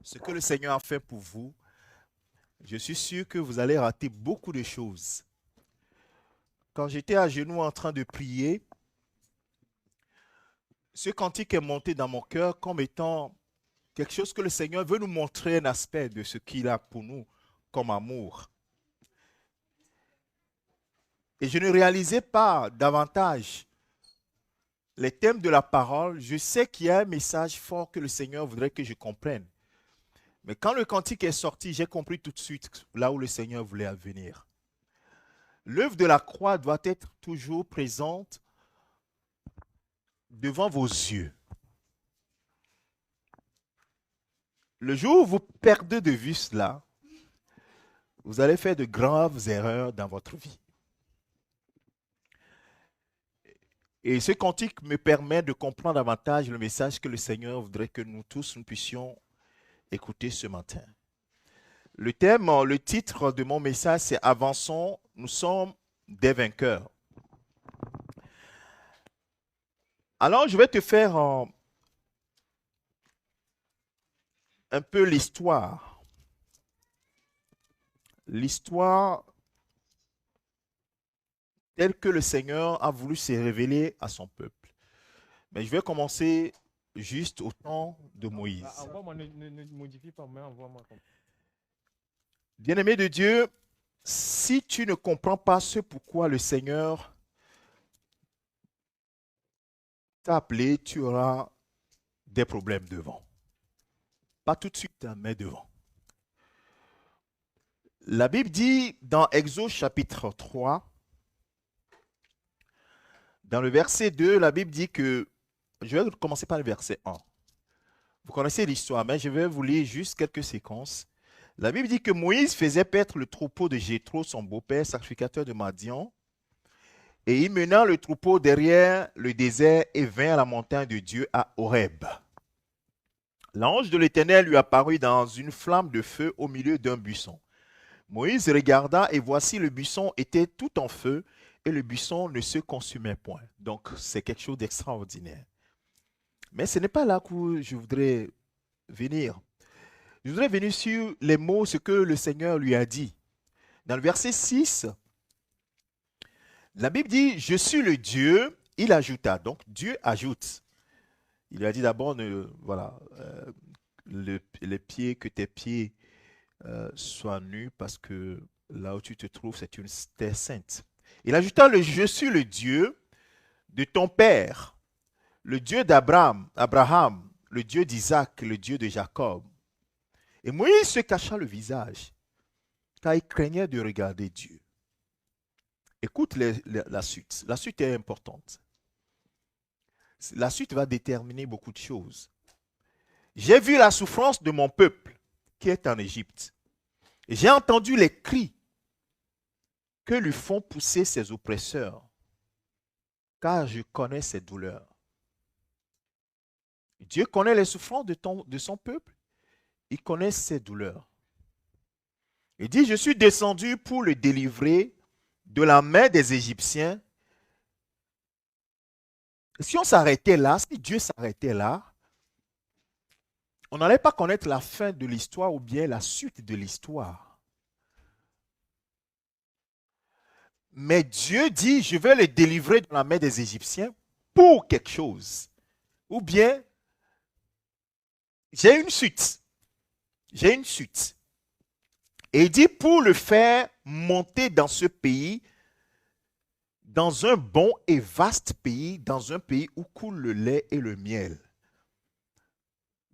ce que le Seigneur a fait pour vous, je suis sûr que vous allez rater beaucoup de choses. Quand j'étais à genoux en train de prier, ce cantique est monté dans mon cœur comme étant quelque chose que le Seigneur veut nous montrer un aspect de ce qu'il a pour nous comme amour. Et je ne réalisais pas davantage les thèmes de la parole. Je sais qu'il y a un message fort que le Seigneur voudrait que je comprenne. Mais quand le cantique est sorti, j'ai compris tout de suite là où le Seigneur voulait venir. L'œuvre de la croix doit être toujours présente devant vos yeux. Le jour où vous perdez de vue cela, vous allez faire de graves erreurs dans votre vie. Et ce cantique me permet de comprendre davantage le message que le Seigneur voudrait que nous tous nous puissions écouter ce matin. Le titre de mon message, c'est Avançons, nous sommes des vainqueurs. Alors, je vais te faire un peu l'histoire. L'histoire telle que le Seigneur a voulu se révéler à son peuple. Mais je vais commencer juste au temps de Moïse. Envoie-moi, ne modifie pas, mais envoie-moi comme. Bien-aimé de Dieu, si tu ne comprends pas ce pourquoi le Seigneur t'a appelé, tu auras des problèmes devant. Pas tout de suite, mais devant. La Bible dit dans Exode chapitre 3, dans le verset 2, la Bible dit que, je vais commencer par le verset 1. Vous connaissez l'histoire, mais je vais vous lire juste quelques séquences. La Bible dit que Moïse faisait paître le troupeau de Jéthro, son beau-père, sacrificateur de Madian, et il mena le troupeau derrière le désert et vint à la montagne de Dieu à Horeb. L'ange de l'Éternel lui apparut dans une flamme de feu au milieu d'un buisson. Moïse regarda et voici le buisson était tout en feu et le buisson ne se consumait point. Donc c'est quelque chose d'extraordinaire. Mais ce n'est pas là que je voudrais venir. Je voudrais venir sur les mots, ce que le Seigneur lui a dit. Dans le verset 6, la Bible dit, je suis le Dieu, il ajouta. Donc Dieu ajoute. Il lui a dit d'abord, voilà, les pieds, que tes pieds soient nus parce que là où tu te trouves, c'est une terre sainte. Il ajouta, je suis le Dieu de ton père, le Dieu Abraham, le Dieu d'Isaac, le Dieu de Jacob. Et Moïse se cacha le visage, car il craignait de regarder Dieu. Écoute la suite. La suite est importante. La suite va déterminer beaucoup de choses. J'ai vu la souffrance de mon peuple qui est en Égypte. J'ai entendu les cris que lui font pousser ses oppresseurs, car je connais ses douleurs. Dieu connaît les souffrances de son peuple. Il connaît ses douleurs. Il dit, je suis descendu pour le délivrer de la main des Égyptiens. Si on s'arrêtait là, si Dieu s'arrêtait là, on n'allait pas connaître la fin de l'histoire ou bien la suite de l'histoire. Mais Dieu dit, je vais le délivrer de la main des Égyptiens pour quelque chose. Ou bien, j'ai une suite. J'ai une suite. Et il dit, pour le faire monter dans ce pays, dans un bon et vaste pays, dans un pays où coule le lait et le miel,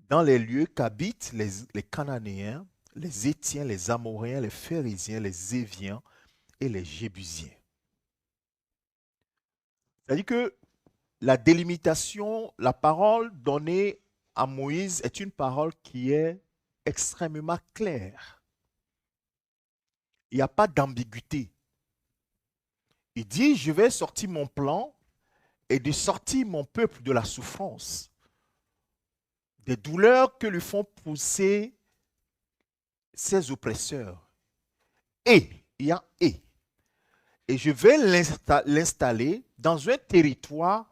dans les lieux qu'habitent les Cananéens, les Étiens, les Amoréens, les Phérésiens, les Éviens et les Jébusiens. C'est-à-dire que la délimitation, la parole donnée à Moïse est une parole qui est extrêmement claire. Il n'y a pas d'ambiguïté. Il dit, je vais sortir mon plan et de sortir mon peuple de la souffrance, des douleurs que lui font pousser ses oppresseurs. Et, il y a et je vais l'installer dans un territoire.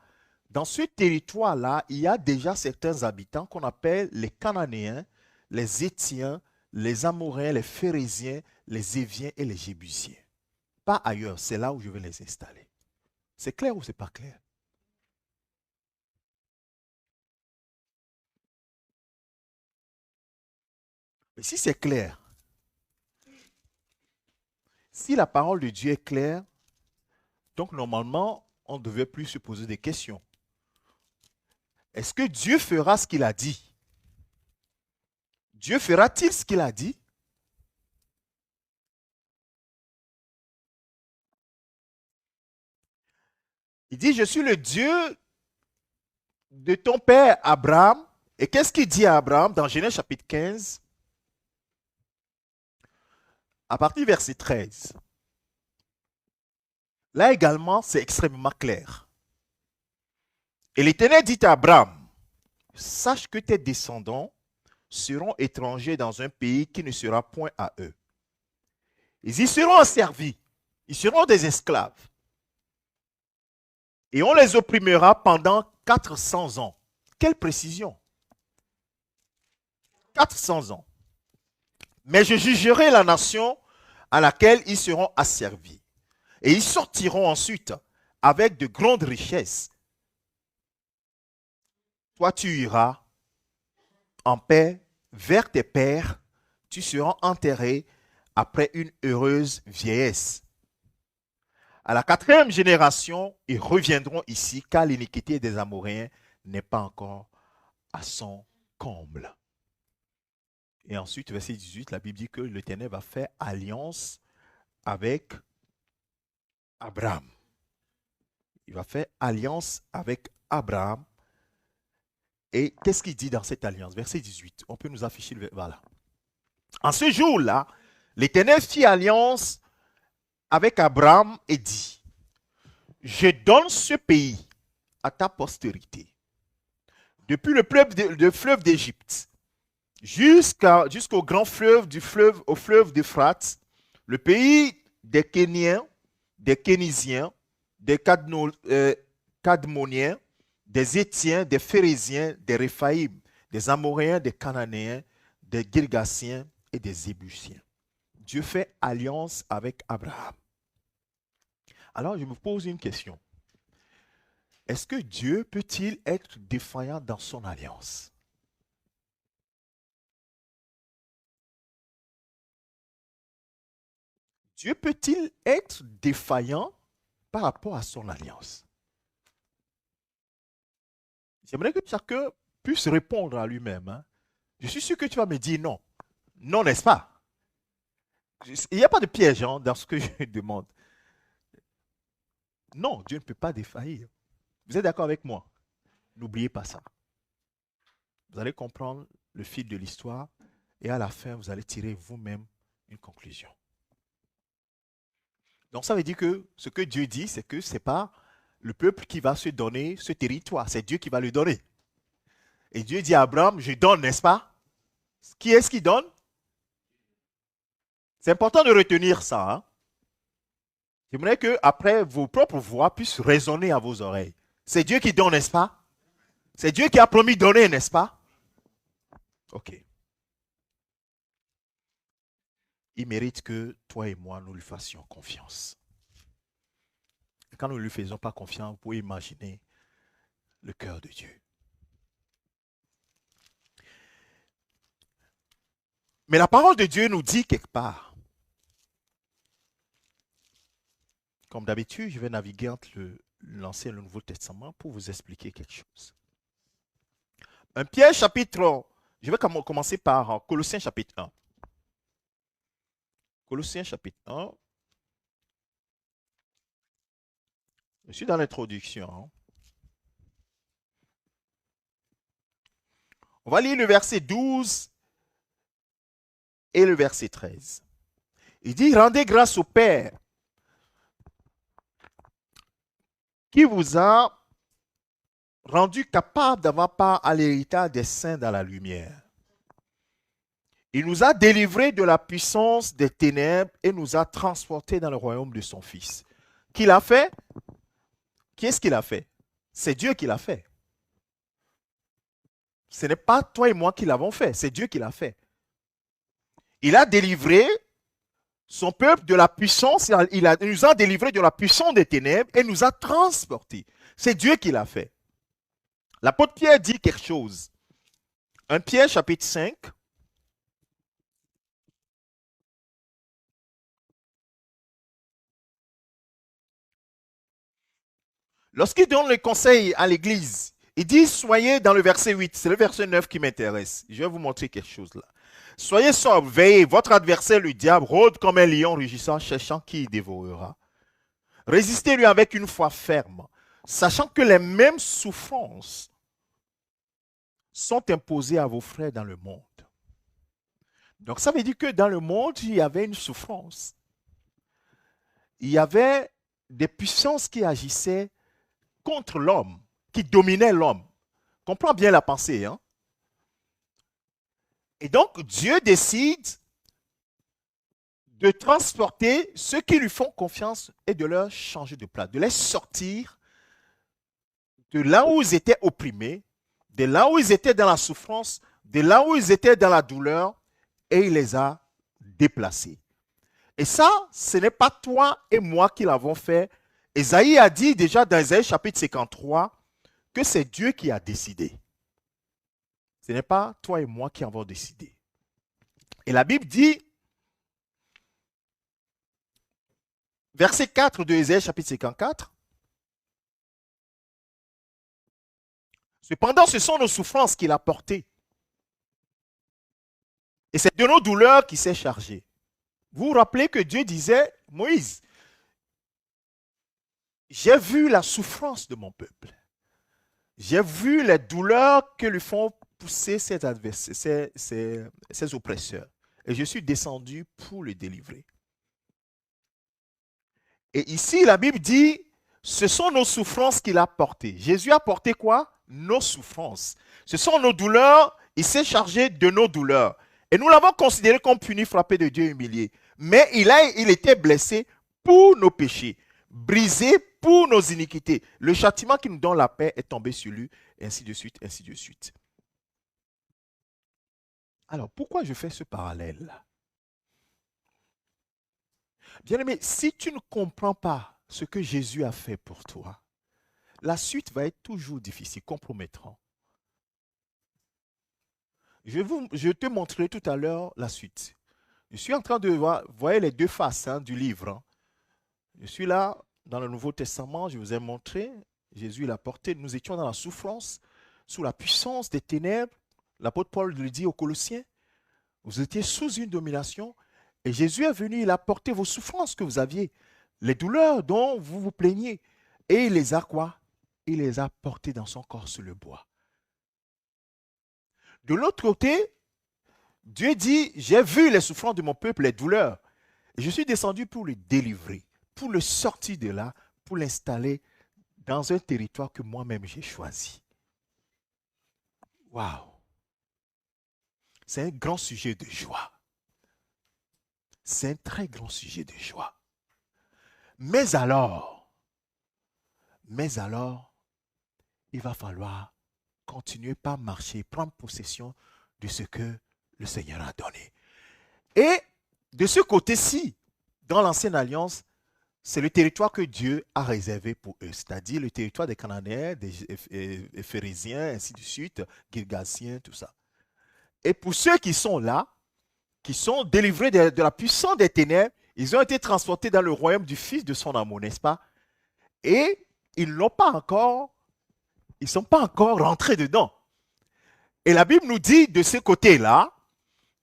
Dans ce territoire-là, il y a déjà certains habitants qu'on appelle les Cananéens, les Étiens, les Amoréens, les Phérésiens, les Éviens et les Jébusiens. Pas ailleurs, c'est là où je vais les installer. C'est clair ou c'est pas clair? Mais si c'est clair, si la parole de Dieu est claire, donc normalement, on ne devait plus se poser des questions. Est-ce que Dieu fera ce qu'il a dit? Dieu fera-t-il ce qu'il a dit? Il dit, je suis le Dieu de ton père Abraham. Et qu'est-ce qu'il dit à Abraham dans Genèse chapitre 15, à partir du verset 13? Là également, c'est extrêmement clair. Et l'Éternel dit à Abraham, sache que tes descendants seront étrangers dans un pays qui ne sera point à eux. Ils y seront asservis, ils seront des esclaves. Et on les opprimera pendant 400 ans. Quelle précision! 400 ans. Mais je jugerai la nation à laquelle ils seront asservis. Et ils sortiront ensuite avec de grandes richesses. Toi, tu iras en paix vers tes pères, tu seras enterré après une heureuse vieillesse. À la 4e génération, ils reviendront ici, car l'iniquité des Amoréens n'est pas encore à son comble. Et ensuite, verset 18, la Bible dit que l'Éternel va faire alliance avec Abraham. Il va faire alliance avec Abraham. Et qu'est-ce qu'il dit dans cette alliance? Verset 18. On peut nous afficher le... Voilà. En ce jour-là, l'Éternel fit alliance avec Abraham et dit, je donne ce pays à ta postérité, depuis le fleuve d'Égypte jusqu'au grand fleuve au fleuve d'Euphrate, le pays des Kéniens, des Kénisiens, des Cadmoniens, des Étiens, des Phérésiens, des Réphaïm, des Amoréens, des Cananéens, des Girgasiens et des Ébusiens. Dieu fait alliance avec Abraham. Alors je me pose une question. Est-ce que Dieu peut-il être défaillant dans son alliance? Dieu peut-il être défaillant par rapport à son alliance? J'aimerais que chacun puisse répondre à lui-même. Hein. Je suis sûr que tu vas me dire non. Non, n'est-ce pas? Il n'y a pas de piège hein, dans ce que je demande. Non, Dieu ne peut pas défaillir. Vous êtes d'accord avec moi? N'oubliez pas ça. Vous allez comprendre le fil de l'histoire et à la fin, vous allez tirer vous-même une conclusion. Donc ça veut dire que ce que Dieu dit, c'est que ce n'est pas le peuple qui va se donner ce territoire, c'est Dieu qui va le donner. Et Dieu dit à Abraham, je donne, n'est-ce pas? Qui est-ce qui donne? C'est important de retenir ça. Hein? J'aimerais que après vos propres voix puissent résonner à vos oreilles. C'est Dieu qui donne, n'est-ce pas? C'est Dieu qui a promis de donner, n'est-ce pas? Ok. Il mérite que toi et moi, nous lui fassions confiance. Et quand nous ne lui faisons pas confiance, vous pouvez imaginer le cœur de Dieu. Mais la parole de Dieu nous dit quelque part. Comme d'habitude, je vais naviguer entre l'Ancien et le Nouveau Testament pour vous expliquer quelque chose. Un Pierre chapitre, je vais commencer par Colossiens chapitre 1. Colossiens chapitre 1. Je suis dans l'introduction. Hein. On va lire le verset 12 et le verset 13. Il dit, rendez grâce au Père qui vous a rendu capable d'avoir part à l'héritage des saints dans la lumière. Il nous a délivrés de la puissance des ténèbres et nous a transportés dans le royaume de son Fils. Qui l'a fait? Qui est-ce qui l'a fait? C'est Dieu qui l'a fait. Ce n'est pas toi et moi qui l'avons fait, c'est Dieu qui l'a fait. Il a délivré son peuple de la puissance, il nous a délivré de la puissance des ténèbres et nous a transportés. C'est Dieu qui l'a fait. L'apôtre Pierre dit quelque chose. 1 Pierre chapitre 5. Lorsqu'il donne le conseil à l'église, il dit, soyez dans le verset 8, c'est le verset 9 qui m'intéresse. Je vais vous montrer quelque chose là. Soyez sobre, veillez, votre adversaire le diable rôde comme un lion rugissant, cherchant qui il dévorera. Résistez-lui avec une foi ferme, sachant que les mêmes souffrances sont imposées à vos frères dans le monde. Donc ça veut dire que dans le monde, il y avait une souffrance. Il y avait des puissances qui agissaient contre l'homme, qui dominaient l'homme. Comprends bien la pensée, hein? Et donc, Dieu décide de transporter ceux qui lui font confiance et de leur changer de place, de les sortir de là où ils étaient opprimés, de là où ils étaient dans la souffrance, de là où ils étaient dans la douleur, et il les a déplacés. Et ça, ce n'est pas toi et moi qui l'avons fait. Ésaïe a dit déjà dans Ésaïe chapitre 53 que c'est Dieu qui a décidé. Ce n'est pas toi et moi qui avons décidé. Et la Bible dit, verset 4 de Ésaïe chapitre 54, cependant, ce sont nos souffrances qu'il a portées. Et c'est de nos douleurs qu'il s'est chargé. Vous vous rappelez que Dieu disait, Moïse, j'ai vu la souffrance de mon peuple. J'ai vu les douleurs que lui font pousser ses adversaires, ses oppresseurs. Et je suis descendu pour le délivrer. Et ici, la Bible dit, ce sont nos souffrances qu'il a portées. Jésus a porté quoi? Nos souffrances. Ce sont nos douleurs, il s'est chargé de nos douleurs. Et nous l'avons considéré comme puni, frappé de Dieu, humilié. Mais il était blessé pour nos péchés, brisé pour nos iniquités. Le châtiment qui nous donne la paix est tombé sur lui, et ainsi de suite, ainsi de suite. Alors, pourquoi je fais ce parallèle-là? Bien-aimé, si tu ne comprends pas ce que Jésus a fait pour toi, la suite va être toujours difficile, compromettant. Je te montrerai tout à l'heure la suite. Je suis en train de voir, vous voyez les deux faces du livre. Hein. Je suis là, dans le Nouveau Testament, je vous ai montré, Jésus l'a porté, nous étions dans la souffrance, sous la puissance des ténèbres. L'apôtre Paul le dit aux Colossiens, vous étiez sous une domination, et Jésus est venu, il a porté vos souffrances que vous aviez, les douleurs dont vous vous plaignez, et il les a quoi? Il les a portées dans son corps sur le bois. De l'autre côté, Dieu dit, j'ai vu les souffrances de mon peuple, les douleurs, et je suis descendu pour le délivrer, pour le sortir de là, pour l'installer dans un territoire que moi-même j'ai choisi. Waouh! C'est un grand sujet de joie. C'est un très grand sujet de joie. Mais alors, il va falloir continuer par marcher, prendre possession de ce que le Seigneur a donné. Et de ce côté-ci, dans l'Ancienne Alliance, c'est le territoire que Dieu a réservé pour eux, c'est-à-dire le territoire des Cananéens, des Éphérésiens, ainsi de suite, Girgasiens, tout ça. Et pour ceux qui sont là, qui sont délivrés de la puissance des ténèbres, ils ont été transportés dans le royaume du Fils de son amour, n'est-ce pas? Et ils ne sont pas encore rentrés dedans. Et la Bible nous dit de ce côté-là,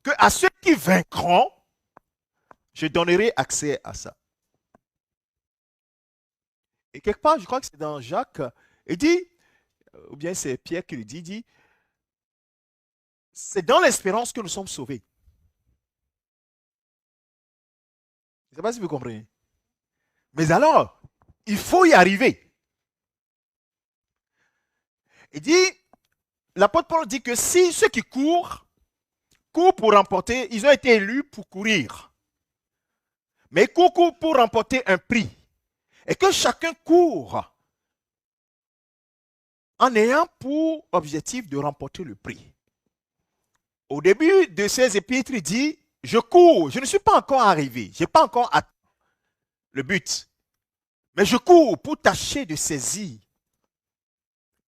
que à ceux qui vaincront, je donnerai accès à ça. Et quelque part, je crois que c'est dans Jacques, il dit, ou bien c'est Pierre qui le dit, c'est dans l'espérance que nous sommes sauvés. Je ne sais pas si vous comprenez. Mais alors, il faut y arriver. Il dit, l'apôtre Paul dit que si ceux qui courent pour remporter, ils ont été élus pour courir. Mais ils courent pour remporter un prix. Et que chacun court en ayant pour objectif de remporter le prix. Au début de ces épîtres, il dit, Je cours, je ne suis pas encore arrivé, je n'ai pas encore atteint le but. Mais je cours pour tâcher de saisir.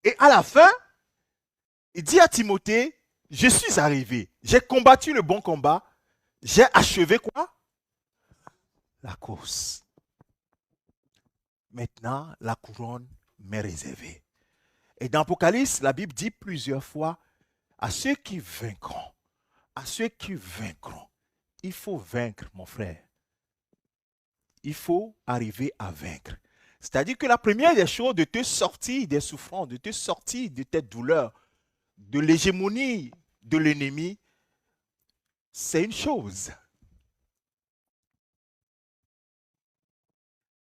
Et à la fin, il dit à Timothée, je suis arrivé, j'ai combattu le bon combat, j'ai achevé quoi? La course. Maintenant, la couronne m'est réservée. Et dans l'Apocalypse, la Bible dit plusieurs fois, à ceux qui vaincront, à ceux qui vaincront, il faut vaincre, mon frère. Il faut arriver à vaincre. C'est-à-dire que la première des choses, de te sortir des souffrances, de te sortir de tes douleurs, de l'hégémonie de l'ennemi, c'est une chose.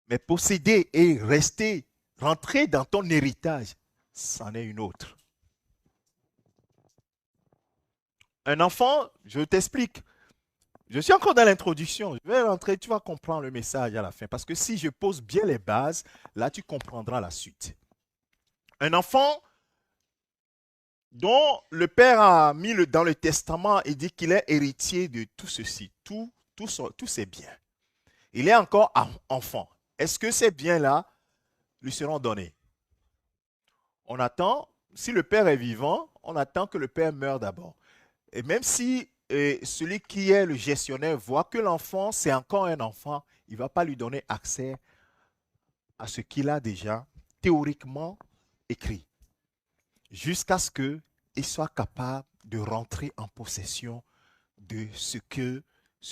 Mais posséder et rester, rentrer dans ton héritage, c'en est une autre. Un enfant, je t'explique. Je suis encore dans l'introduction. Je vais rentrer, tu vas comprendre le message à la fin. Parce que si je pose bien les bases, là, tu comprendras la suite. Un enfant dont le père a mis dans le testament et dit qu'il est héritier de tout ceci, tous ses biens. Il est encore enfant. Est-ce que ces biens-là lui seront donnés? On attend, si le père est vivant, on attend que le père meure d'abord. Et même si celui qui est le gestionnaire voit que l'enfant, c'est encore un enfant, il ne va pas lui donner accès à ce qu'il a déjà théoriquement écrit, jusqu'à ce qu'il soit capable de rentrer en possession de ce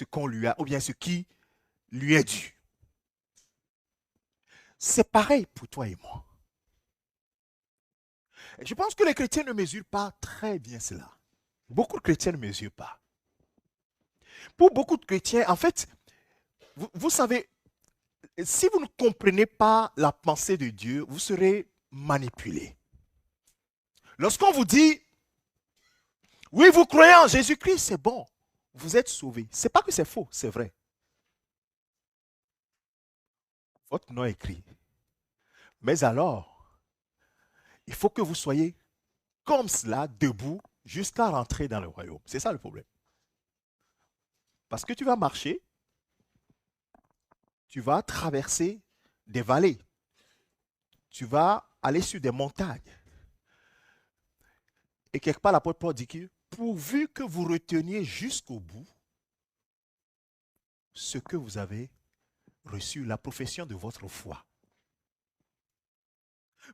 qu'on lui a, ou bien ce qui lui est dû. C'est pareil pour toi et moi. Je pense que les chrétiens ne mesurent pas très bien cela. Beaucoup de chrétiens ne mesurent pas. Pour beaucoup de chrétiens, en fait, vous savez, si vous ne comprenez pas la pensée de Dieu, vous serez manipulé. Lorsqu'on vous dit, oui, vous croyez en Jésus-Christ, c'est bon, vous êtes sauvés. Ce n'est pas que c'est faux, c'est vrai. Votre nom est écrit. Mais alors, il faut que vous soyez comme cela, debout, jusqu'à rentrer dans le royaume. C'est ça le problème. Parce que tu vas marcher, tu vas traverser des vallées, tu vas aller sur des montagnes. Et quelque part, l'apôtre Paul dit que pourvu que vous reteniez jusqu'au bout ce que vous avez reçu, la profession de votre foi.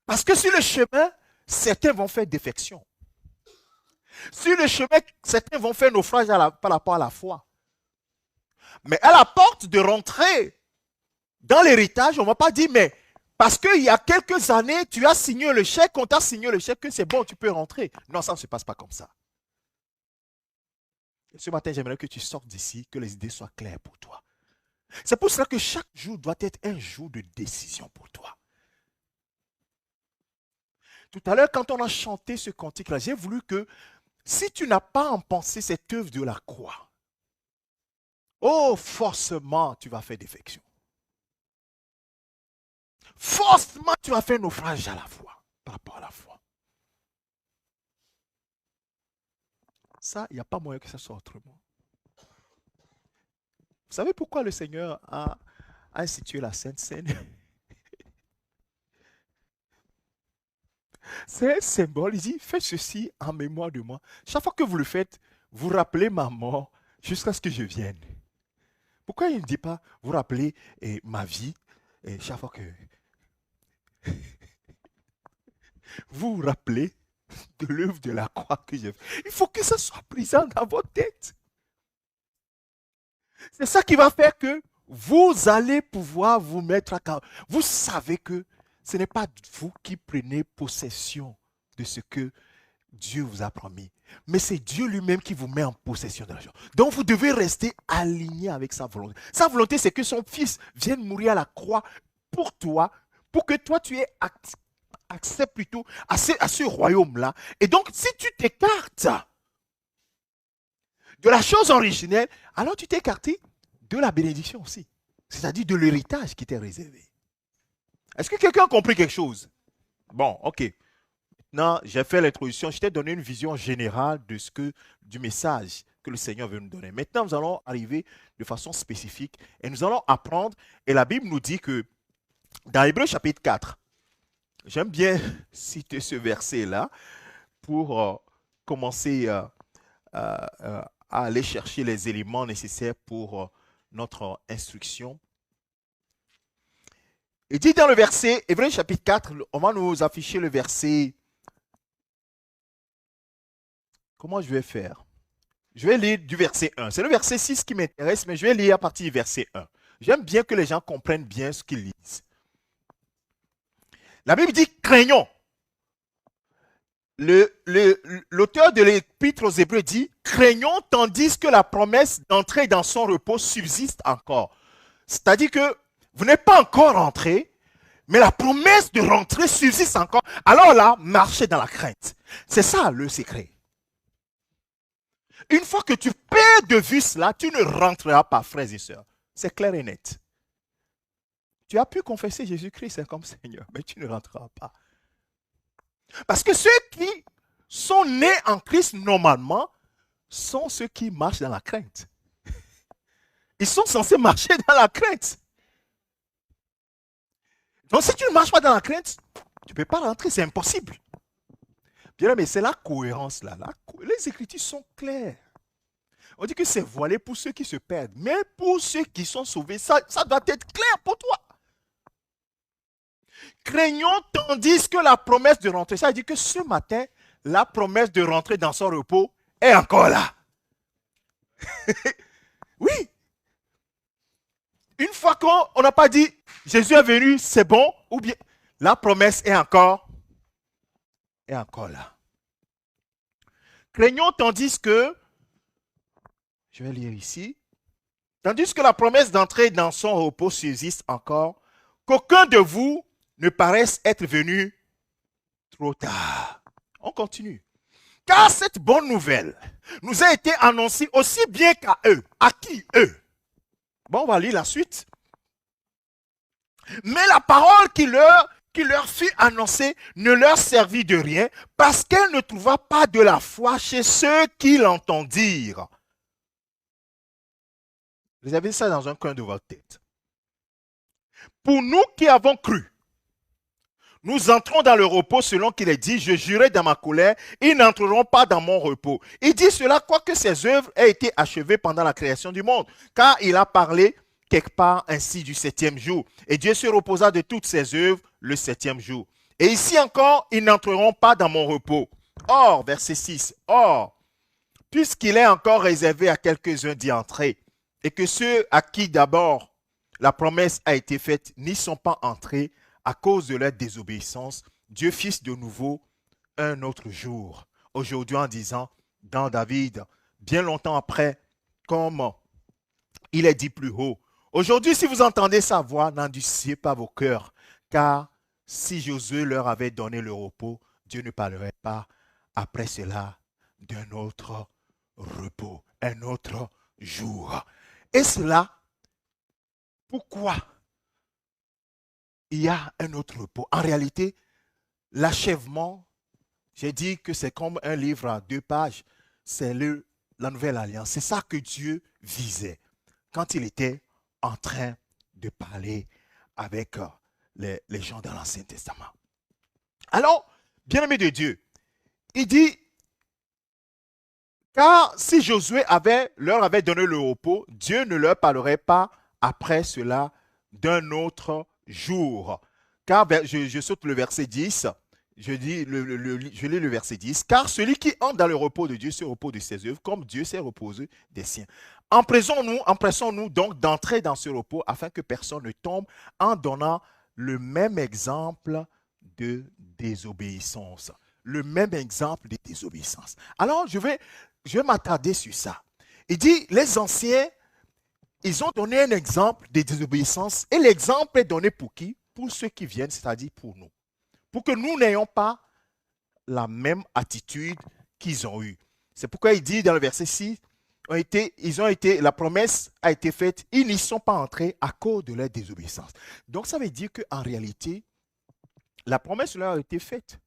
Parce que sur le chemin, certains vont faire défection. Sur le chemin, certains vont faire naufrage par rapport à la foi. Mais à la porte de rentrer dans l'héritage, on ne va pas dire, mais parce qu'il y a quelques années, tu as signé le chèque, on t'a signé le chèque, que c'est bon, tu peux rentrer. Non, ça ne se passe pas comme ça. Et ce matin, j'aimerais que tu sortes d'ici, que les idées soient claires pour toi. C'est pour cela que chaque jour doit être un jour de décision pour toi. Tout à l'heure, quand on a chanté ce cantique-là, j'ai voulu que si tu n'as pas en pensée cette œuvre de la croix, oh, forcément, tu vas faire défection. Forcément, tu vas faire naufrage à la foi, par rapport à la foi. Ça, il n'y a pas moyen que ça soit autrement. Vous savez pourquoi le Seigneur a institué la Sainte Seine? C'est un symbole. Il dit, faites ceci en mémoire de moi. Chaque fois que vous le faites, vous rappelez ma mort jusqu'à ce que je vienne. Pourquoi il ne dit pas, vous rappelez ma vie, et chaque fois que vous vous rappelez de l'œuvre de la croix que j'ai faite. Il faut que ça soit présent dans votre tête. C'est ça qui va faire que vous allez pouvoir vous mettre à carreau. Vous savez que ce n'est pas vous qui prenez possession de ce que Dieu vous a promis, mais c'est Dieu lui-même qui vous met en possession de la chose. Donc vous devez rester aligné avec sa volonté. Sa volonté, c'est que son fils vienne mourir à la croix pour toi, pour que toi tu aies accès plutôt à ce royaume-là. Et donc, si tu t'écartes de la chose originelle, alors tu t'es écarté de la bénédiction aussi. C'est-à-dire de l'héritage qui t'est réservé. Est-ce que quelqu'un a compris quelque chose? Bon, ok. Maintenant, j'ai fait l'introduction, je t'ai donné une vision générale du message que le Seigneur veut nous donner. Maintenant, nous allons arriver de façon spécifique et nous allons apprendre. Et la Bible nous dit que dans Hébreux chapitre 4, j'aime bien citer ce verset-là pour commencer à aller chercher les éléments nécessaires pour notre instruction. Il dit dans le verset, Hébreux chapitre 4, on va nous afficher le verset. Comment je vais faire? Je vais lire du verset 1. C'est le verset 6 qui m'intéresse, mais je vais lire à partir du verset 1. J'aime bien que les gens comprennent bien ce qu'ils lisent. La Bible dit, craignons. L'auteur de l'épître aux Hébreux dit, craignons tandis que la promesse d'entrer dans son repos subsiste encore. C'est-à-dire que vous n'êtes pas encore rentré, mais la promesse de rentrer subsiste encore. Alors là, marchez dans la crainte. C'est ça le secret. Une fois que tu perds de vue cela, tu ne rentreras pas, frères et sœurs. C'est clair et net. Tu as pu confesser Jésus-Christ comme Seigneur, mais tu ne rentreras pas. Parce que ceux qui sont nés en Christ normalement sont ceux qui marchent dans la crainte. Ils sont censés marcher dans la crainte. Donc si tu ne marches pas dans la crainte, tu ne peux pas rentrer, c'est impossible. Bien, mais c'est la cohérence là. Les Écritures sont claires. On dit que c'est voilé pour ceux qui se perdent. Mais pour ceux qui sont sauvés, ça doit être clair pour toi. Craignons tandis que la promesse de rentrer, ça veut dire que ce matin, la promesse de rentrer dans son repos est encore là. Oui. Une fois qu'on n'a pas dit Jésus est venu, c'est bon, ou bien la promesse est encore là. Craignons tandis que, je vais lire ici, tandis que la promesse d'entrer dans son repos subsiste encore, qu'aucun de vous ne paraisse être venu trop tard. On continue. Car cette bonne nouvelle nous a été annoncée aussi bien qu'à eux. À qui eux? Bon, on va lire la suite. Mais la parole qui leur fut annoncée ne leur servit de rien parce qu'elle ne trouva pas de la foi chez ceux qui l'entendirent. Vous avez ça dans un coin de votre tête. Pour nous qui avons cru, nous entrons dans le repos selon qu'il est dit, je jurai dans ma colère, ils n'entreront pas dans mon repos. Il dit cela quoique ses œuvres aient été achevées pendant la création du monde, car il a parlé quelque part ainsi du septième jour. Et Dieu se reposa de toutes ses œuvres le septième jour. Et ici encore, ils n'entreront pas dans mon repos. Or, verset 6, or, puisqu'il est encore réservé à quelques-uns d'y entrer, et que ceux à qui d'abord la promesse a été faite n'y sont pas entrés, à cause de leur désobéissance, Dieu fit de nouveau un autre jour. Aujourd'hui en disant, dans David, bien longtemps après, comme il est dit plus haut. Aujourd'hui, si vous entendez sa voix, n'endurcissez pas vos cœurs, car si Josué leur avait donné le repos, Dieu ne parlerait pas après cela d'un autre repos, un autre jour. Et cela, pourquoi il y a un autre repos? En réalité, l'achèvement, j'ai dit que c'est comme un livre à 2 pages, c'est la nouvelle alliance. C'est ça que Dieu visait quand il était en train de parler avec les gens dans l'Ancien Testament. Alors, bien-aimé de Dieu, il dit, car si Josué leur avait donné le repos, Dieu ne leur parlerait pas après cela d'un autre jour. Car je saute le verset 10, je lis le verset 10, car celui qui entre dans le repos de Dieu se repose de ses œuvres, comme Dieu s'est reposé des siens. Empressons-nous donc d'entrer dans ce repos afin que personne ne tombe en donnant le même exemple de désobéissance. Le même exemple de désobéissance. Alors, je vais m'attarder sur ça. Il dit, les anciens, ils ont donné un exemple de désobéissance. Et l'exemple est donné pour qui? Pour ceux qui viennent, c'est-à-dire pour nous. Pour que nous n'ayons pas la même attitude qu'ils ont eue. C'est pourquoi il dit dans le verset 6, la promesse a été faite, ils n'y sont pas entrés à cause de leur désobéissance. Donc ça veut dire qu'en réalité, la promesse leur a été faite,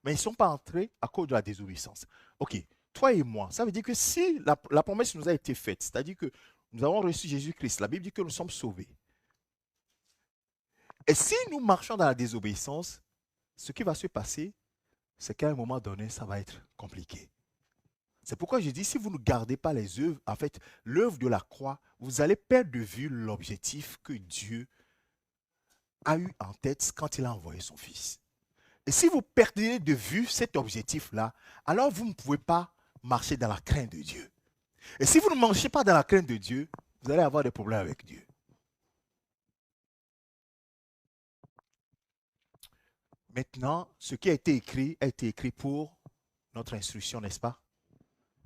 mais ils ne sont pas entrés à cause de la désobéissance. Ok, toi et moi, ça veut dire que si la promesse nous a été faite, c'est-à-dire que nous avons reçu Jésus-Christ, la Bible dit que nous sommes sauvés. Et si nous marchons dans la désobéissance, ce qui va se passer, c'est qu'à un moment donné, ça va être compliqué. C'est pourquoi je dis, si vous ne gardez pas les œuvres, en fait, l'œuvre de la croix, vous allez perdre de vue l'objectif que Dieu a eu en tête quand il a envoyé son Fils. Et si vous perdez de vue cet objectif-là, alors vous ne pouvez pas marcher dans la crainte de Dieu. Et si vous ne marchez pas dans la crainte de Dieu, vous allez avoir des problèmes avec Dieu. Maintenant, ce qui a été écrit pour notre instruction, n'est-ce pas?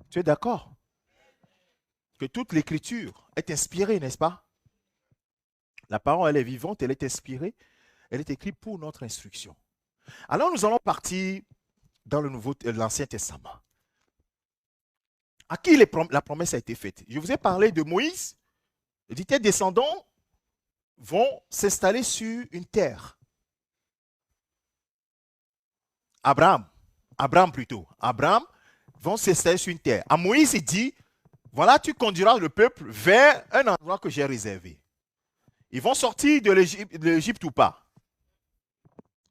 Tu es d'accord? Que toute l'écriture est inspirée, n'est-ce pas? La parole, elle est vivante, elle est inspirée, elle est écrite pour notre instruction. Alors nous allons partir dans l'Ancien Testament. À qui la promesse a été faite? Je vous ai parlé de Moïse. Il dit, tes descendants vont s'installer sur une terre. Abraham vont s'installer sur une terre. À Moïse, il dit, voilà, tu conduiras le peuple vers un endroit que j'ai réservé. Ils vont sortir de l'Égypte ou pas?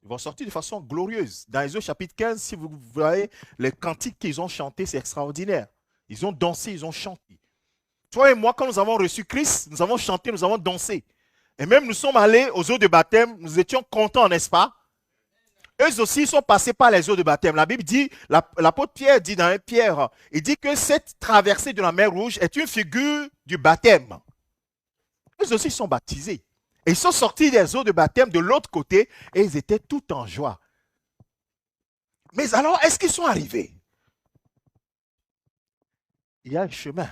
Ils vont sortir de façon glorieuse. Dans Exode chapitre 15, si vous voyez les cantiques qu'ils ont chantés, c'est extraordinaire. Ils ont dansé, ils ont chanté. Toi et moi, quand nous avons reçu Christ, nous avons chanté, nous avons dansé. Et même nous sommes allés aux eaux de baptême, nous étions contents, n'est-ce pas? Eux aussi sont passés par les eaux de baptême. La Bible dit, l'apôtre Pierre dit dans 1 Pierre, il dit que cette traversée de la mer Rouge est une figure du baptême. Eux aussi sont baptisés. Et ils sont sortis des eaux de baptême de l'autre côté et ils étaient tout en joie. Mais alors, est-ce qu'ils sont arrivés? Il y a un chemin.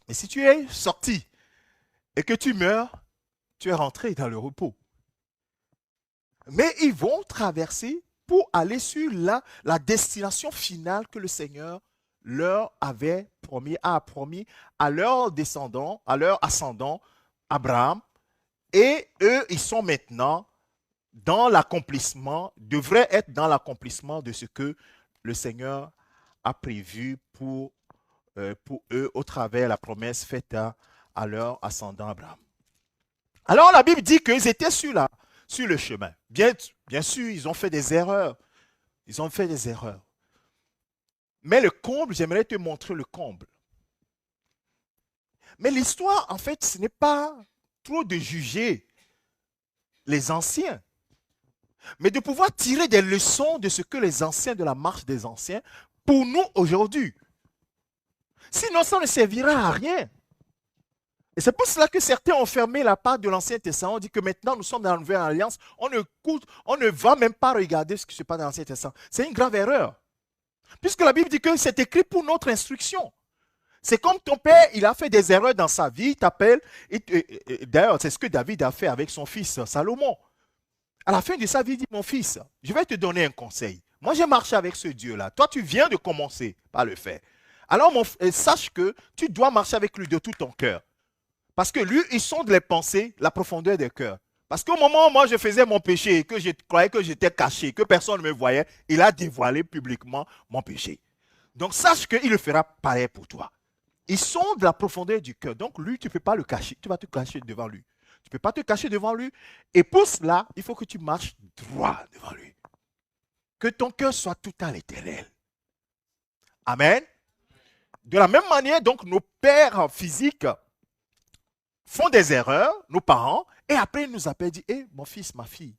Mais si tu es sorti et que tu meurs, tu es rentré dans le repos. Mais ils vont traverser pour aller sur la destination finale que le Seigneur leur avait promis, a promis à leurs descendants, à leur ascendant, Abraham. Et eux, ils sont maintenant dans l'accomplissement, devraient être dans l'accomplissement de ce que le Seigneur a prévu pour eux au travers de la promesse faite à leur ascendant Abraham. Alors la Bible dit qu'ils étaient sur le chemin. Bien sûr, ils ont fait des erreurs. Ils ont fait des erreurs. Mais le comble, j'aimerais te montrer le comble. Mais l'histoire, en fait, ce n'est pas trop de juger les anciens, mais de pouvoir tirer des leçons de ce que les anciens, de la marche des anciens, pour nous aujourd'hui. Sinon, ça ne servira à rien. Et c'est pour cela que certains ont fermé la part de l'Ancien Testament. On dit que maintenant, nous sommes dans la Nouvelle Alliance. On ne va même pas regarder ce qui se passe dans l'Ancien Testament. C'est une grave erreur. Puisque la Bible dit que c'est écrit pour notre instruction. C'est comme ton père, il a fait des erreurs dans sa vie, il t'appelle. D'ailleurs, c'est ce que David a fait avec son fils Salomon. À la fin de sa vie, il dit, mon fils, je vais te donner un conseil. Moi, j'ai marché avec ce Dieu-là. Toi, tu viens de commencer par le faire. Alors, sache que tu dois marcher avec lui de tout ton cœur. Parce que lui, il sonde les pensées, la profondeur des cœurs. Parce qu'au moment où moi je faisais mon péché et que je croyais que j'étais caché, que personne ne me voyait, il a dévoilé publiquement mon péché. Donc sache qu'il le fera pareil pour toi. Il sonde la profondeur du cœur. Donc lui, tu ne peux pas le cacher. Tu vas te cacher devant lui. Tu ne peux pas te cacher devant lui. Et pour cela, il faut que tu marches droit devant lui. Que ton cœur soit tout à l'Éternel. Amen. De la même manière, donc, nos pères physiques font des erreurs, nos parents, et après ils nous appellent et disent, hé, mon fils, ma fille,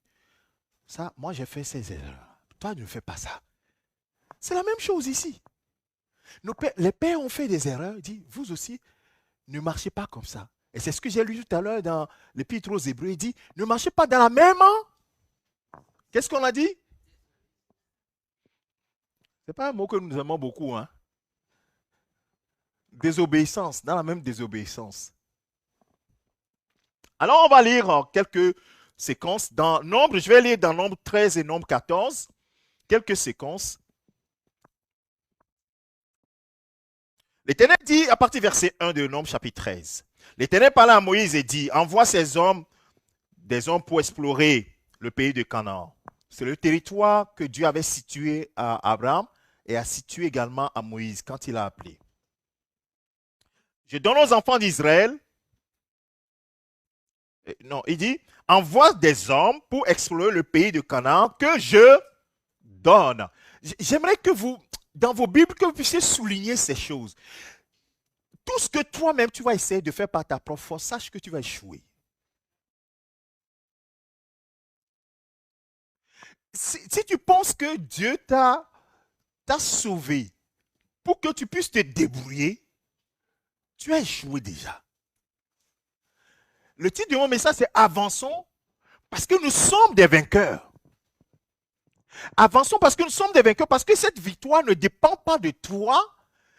ça, moi j'ai fait ces erreurs. Toi, ne fais pas ça. C'est la même chose ici. Les pères ont fait des erreurs, ils disent, vous aussi, ne marchez pas comme ça. Et c'est ce que j'ai lu tout à l'heure dans l'Épître aux Hébreux, il dit, ne marchez pas dans la même. Qu'est-ce qu'on a dit? Ce n'est pas un mot que nous aimons beaucoup. Hein? Désobéissance, dans la même désobéissance. Alors, on va lire quelques séquences. Dans Nombre, je vais lire dans Nombre 13 et Nombre 14, quelques séquences. L'Éternel dit, à partir du verset 1 de Nombre chapitre 13, l'Éternel parla à Moïse et dit, envoie des hommes pour explorer le pays de Canaan. C'est le territoire que Dieu avait situé à Abraham et a situé également à Moïse quand il a appelé. Je donne aux enfants d'Israël, non, il dit, envoie des hommes pour explorer le pays de Canaan que je donne. J'aimerais que vous, dans vos Bibles, que vous puissiez souligner ces choses. Tout ce que toi-même tu vas essayer de faire par ta propre force, sache que tu vas échouer. Si tu penses que Dieu t'a sauvé pour que tu puisses te débrouiller, tu as échoué déjà. Le titre de mon message, c'est Avançons parce que nous sommes des vainqueurs. Avançons parce que nous sommes des vainqueurs, parce que cette victoire ne dépend pas de toi,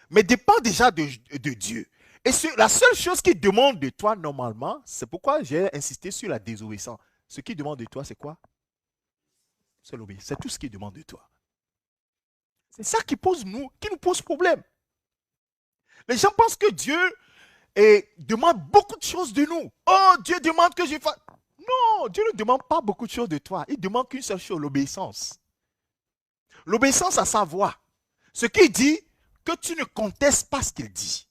mais dépend déjà de Dieu. Et la seule chose qu'il demande de toi normalement, c'est pourquoi j'ai insisté sur la désobéissance. Ce qu'il demande de toi, c'est quoi? C'est l'obéissance. C'est tout ce qu'il demande de toi. C'est ça qui nous pose problème. Les gens pensent que Dieu demande beaucoup de choses de nous. Oh, Dieu demande que je fasse. Non, Dieu ne demande pas beaucoup de choses de toi. Il demande qu'une seule chose, l'obéissance. L'obéissance à sa voix. Ce qu'il dit, que tu ne contestes pas ce qu'il dit.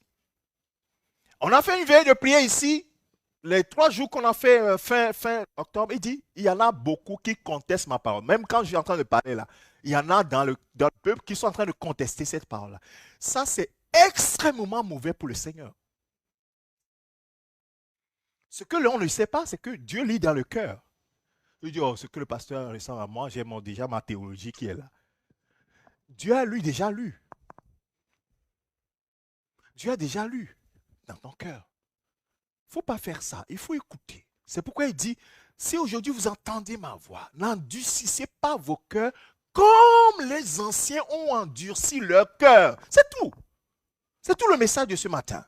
On a fait une veille de prière ici. Les 3 jours qu'on a fait fin octobre, il dit, il y en a beaucoup qui contestent ma parole. Même quand je suis en train de parler là, il y en a dans le peuple qui sont en train de contester cette parole-là. Ça, c'est extrêmement mauvais pour le Seigneur. Ce que l'on ne sait pas, c'est que Dieu lit dans le cœur. Il dit, oh, ce que le pasteur ressent à moi, j'ai déjà ma théologie qui est là. Dieu a déjà lu. Dieu a déjà lu dans ton cœur. Il ne faut pas faire ça, il faut écouter. C'est pourquoi il dit, si aujourd'hui vous entendez ma voix, n'endurcissez pas vos cœurs comme les anciens ont endurci leur cœur. C'est tout. C'est tout le message de ce matin.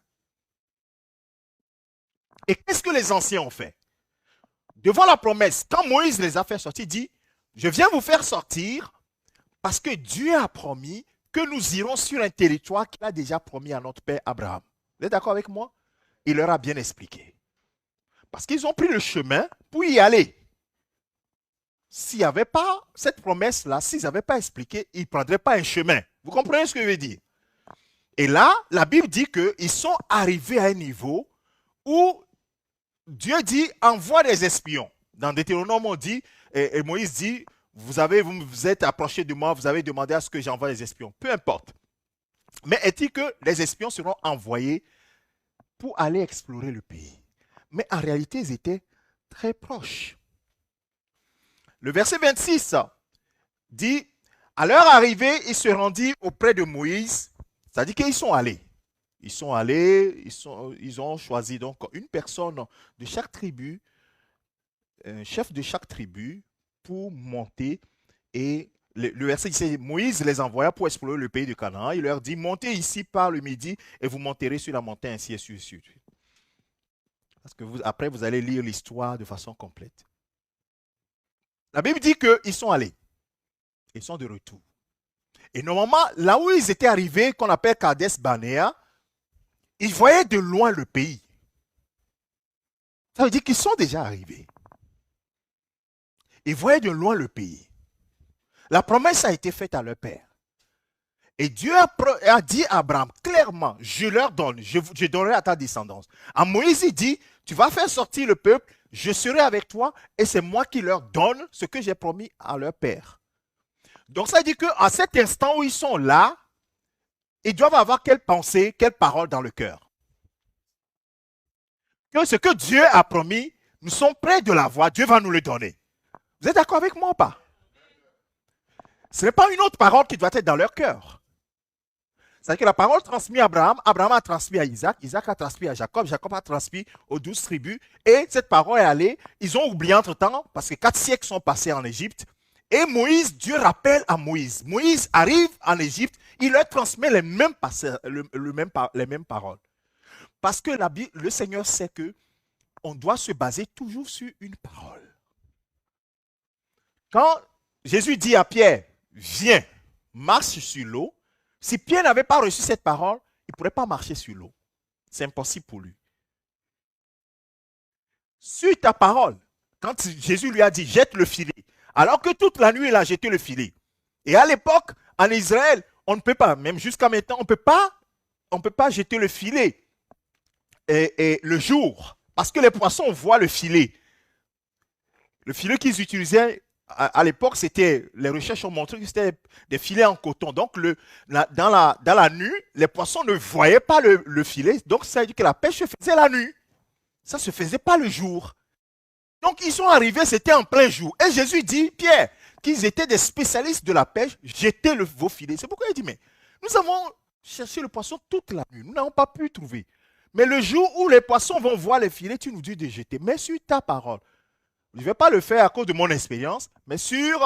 Et qu'est-ce que les anciens ont fait? Devant la promesse, quand Moïse les a fait sortir, il dit, je viens vous faire sortir parce que Dieu a promis que nous irons sur un territoire qu'il a déjà promis à notre père Abraham. Vous êtes d'accord avec moi? Il leur a bien expliqué. Parce qu'ils ont pris le chemin pour y aller. S'il n'y avait pas cette promesse-là, s'ils n'avaient pas expliqué, ils ne prendraient pas un chemin. Vous comprenez ce que je veux dire? Et là, la Bible dit qu'ils sont arrivés à un niveau où Dieu dit, envoie des espions. Dans Deutéronome, on dit, et Moïse dit, vous êtes approché de moi, vous avez demandé à ce que j'envoie des espions. Peu importe. Mais est-il que les espions seront envoyés pour aller explorer le pays? Mais en réalité, ils étaient très proches. Le verset 26 dit, à leur arrivée, ils se rendirent auprès de Moïse, c'est-à-dire qu'ils sont allés. Ils sont allés, ils ont choisi donc une personne de chaque tribu, un chef de chaque tribu, pour monter. Et le verset dit, Moïse les envoya pour explorer le pays de Canaan. Il leur dit, montez ici par le midi et vous monterez sur la montagne, ainsi et ainsi de suite. Parce que après, vous allez lire l'histoire de façon complète. La Bible dit qu'ils sont allés. Ils sont de retour. Et normalement, là où ils étaient arrivés, qu'on appelle Kades Barnea, ils voyaient de loin le pays. Ça veut dire qu'ils sont déjà arrivés. Ils voyaient de loin le pays. La promesse a été faite à leur père. Et Dieu a dit à Abraham clairement, je leur donne, je donnerai à ta descendance. À Moïse, il dit, tu vas faire sortir le peuple, je serai avec toi et c'est moi qui leur donne ce que j'ai promis à leur père. Donc ça veut dire qu'à cet instant où ils sont là, ils doivent avoir quelle pensée, quelle parole dans le cœur. Que ce que Dieu a promis, nous sommes prêts de l'avoir, Dieu va nous le donner. Vous êtes d'accord avec moi ou pas? Ce n'est pas une autre parole qui doit être dans leur cœur. C'est-à-dire que la parole transmise à Abraham, Abraham a transmis à Isaac, Isaac a transmis à Jacob, Jacob a transmis aux 12 tribus. Et cette parole est allée, ils ont oublié entre-temps, parce que 4 siècles sont passés en Égypte. Et Moïse, Dieu rappelle à Moïse. Moïse arrive en Égypte, il leur transmet les mêmes paroles. Parce que le Seigneur sait que on doit se baser toujours sur une parole. Quand Jésus dit à Pierre, viens, marche sur l'eau, si Pierre n'avait pas reçu cette parole, il ne pourrait pas marcher sur l'eau. C'est impossible pour lui. Sur ta parole, quand Jésus lui a dit, jette le filet, alors que toute la nuit, il a jeté le filet. Et à l'époque, en Israël, on ne peut pas, même jusqu'à maintenant, on peut pas jeter le filet et le jour, parce que les poissons voient le filet. Le filet qu'ils utilisaient à l'époque, c'était, les recherches ont montré que c'était des filets en coton. Donc, dans la nuit, les poissons ne voyaient pas le filet. Donc, ça veut dire que la pêche se faisait la nuit. Ça ne se faisait pas le jour. Donc, ils sont arrivés, c'était en plein jour. Et Jésus dit, Pierre, qu'ils étaient des spécialistes de la pêche, jetez vos filets. C'est pourquoi il dit, mais nous avons cherché le poisson toute la nuit. Nous n'avons pas pu trouver. Mais le jour où les poissons vont voir les filets, tu nous dis de jeter. Mais sur ta parole. Je ne vais pas le faire à cause de mon expérience, mais sur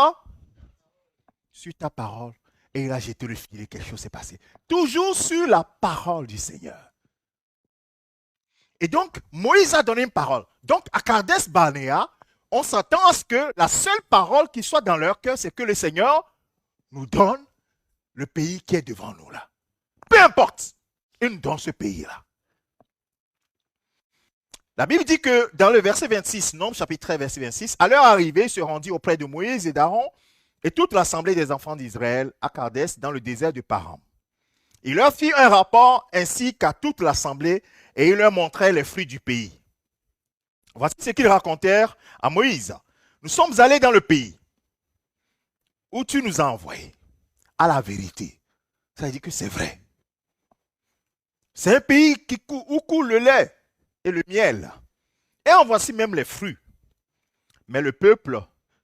ta parole. Et il a jeté le filet, quelque chose s'est passé. Toujours sur la parole du Seigneur. Et donc, Moïse a donné une parole. Donc, à Kadesh Barnéa, on s'attend à ce que la seule parole qui soit dans leur cœur, c'est que le Seigneur nous donne le pays qui est devant nous là. Peu importe, il nous donne ce pays-là. La Bible dit que dans le verset 26, Nombre chapitre 13, verset 26, à leur arrivée, il se rendit auprès de Moïse et d'Aaron et toute l'assemblée des enfants d'Israël à Kadesh dans le désert de Paran. Il leur fit un rapport ainsi qu'à toute l'assemblée et il leur montrait les fruits du pays. Voici ce qu'ils racontèrent à Moïse. Nous sommes allés dans le pays où tu nous as envoyés. À la vérité. Ça veut dire que c'est vrai. C'est un pays où coule le lait et le miel. Et en voici même les fruits. Mais le peuple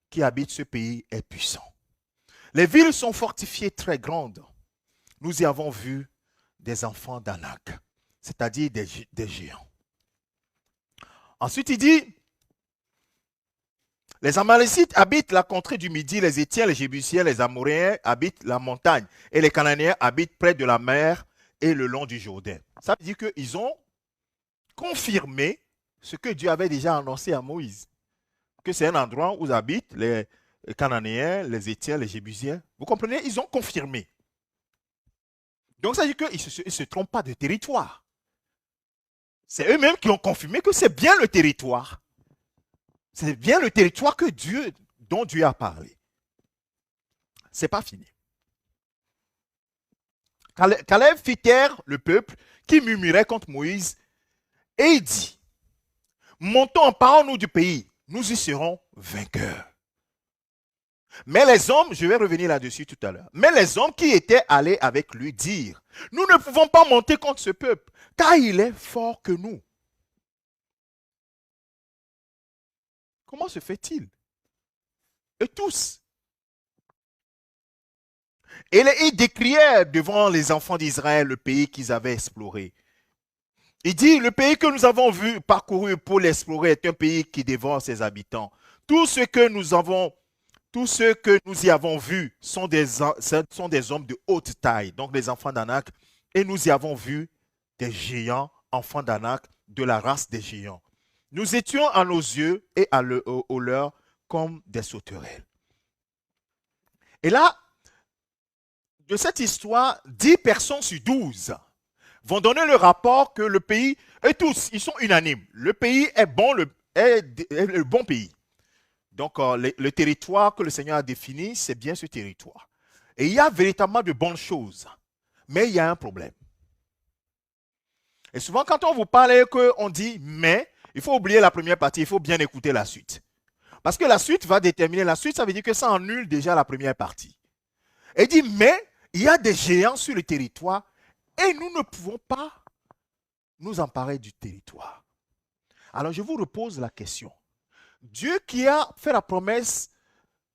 qui habite ce pays est puissant. Les villes sont fortifiées très grandes. Nous y avons vu des enfants d'Anak, c'est-à-dire des géants. Ensuite, il dit, les Amalécites habitent la contrée du Midi, les Étiens, les Jébusiens, les Amoréens habitent la montagne, et les Cananéens habitent près de la mer et le long du Jourdain. Ça veut dire qu'ils ont confirmé ce que Dieu avait déjà annoncé à Moïse, que c'est un endroit où habitent les Cananéens, les Étiens, les Jébusiens. Vous comprenez? Ils ont confirmé. Donc ça veut dire qu'ils ne se trompent pas de territoire. C'est eux-mêmes qui ont confirmé que c'est bien le territoire. C'est bien le territoire dont Dieu a parlé. C'est pas fini. Caleb fit taire le peuple qui murmurait contre Moïse et il dit, montons, emparons-nous du pays, nous y serons vainqueurs. Mais les hommes, je vais revenir là-dessus tout à l'heure, mais les hommes qui étaient allés avec lui dirent, nous ne pouvons pas monter contre ce peuple, car il est fort que nous. Comment se fait-il? Et tous. Et ils décrièrent devant les enfants d'Israël le pays qu'ils avaient exploré. Il dit, le pays que nous avons vu, parcouru pour l'explorer est un pays qui dévore ses habitants. Tous ceux que nous y avons vus sont des hommes de haute taille, donc les enfants d'Anak, et nous y avons vu des géants, enfants d'Anak, de la race des géants. Nous étions à nos yeux et au leur comme des sauterelles. Et là, de cette histoire, 10 personnes sur 12 vont donner le rapport que le pays, et tous, ils sont unanimes. Le pays est bon, est le bon pays. Donc, le territoire que le Seigneur a défini, c'est bien ce territoire. Et il y a véritablement de bonnes choses. Mais il y a un problème. Et souvent, quand on vous parle, on dit « mais », il faut oublier la première partie, il faut bien écouter la suite. Parce que la suite va déterminer. La suite, ça veut dire que ça annule déjà la première partie. Et il dit « mais », il y a des géants sur le territoire et nous ne pouvons pas nous emparer du territoire. Alors, je vous repose la question. Dieu qui a fait la promesse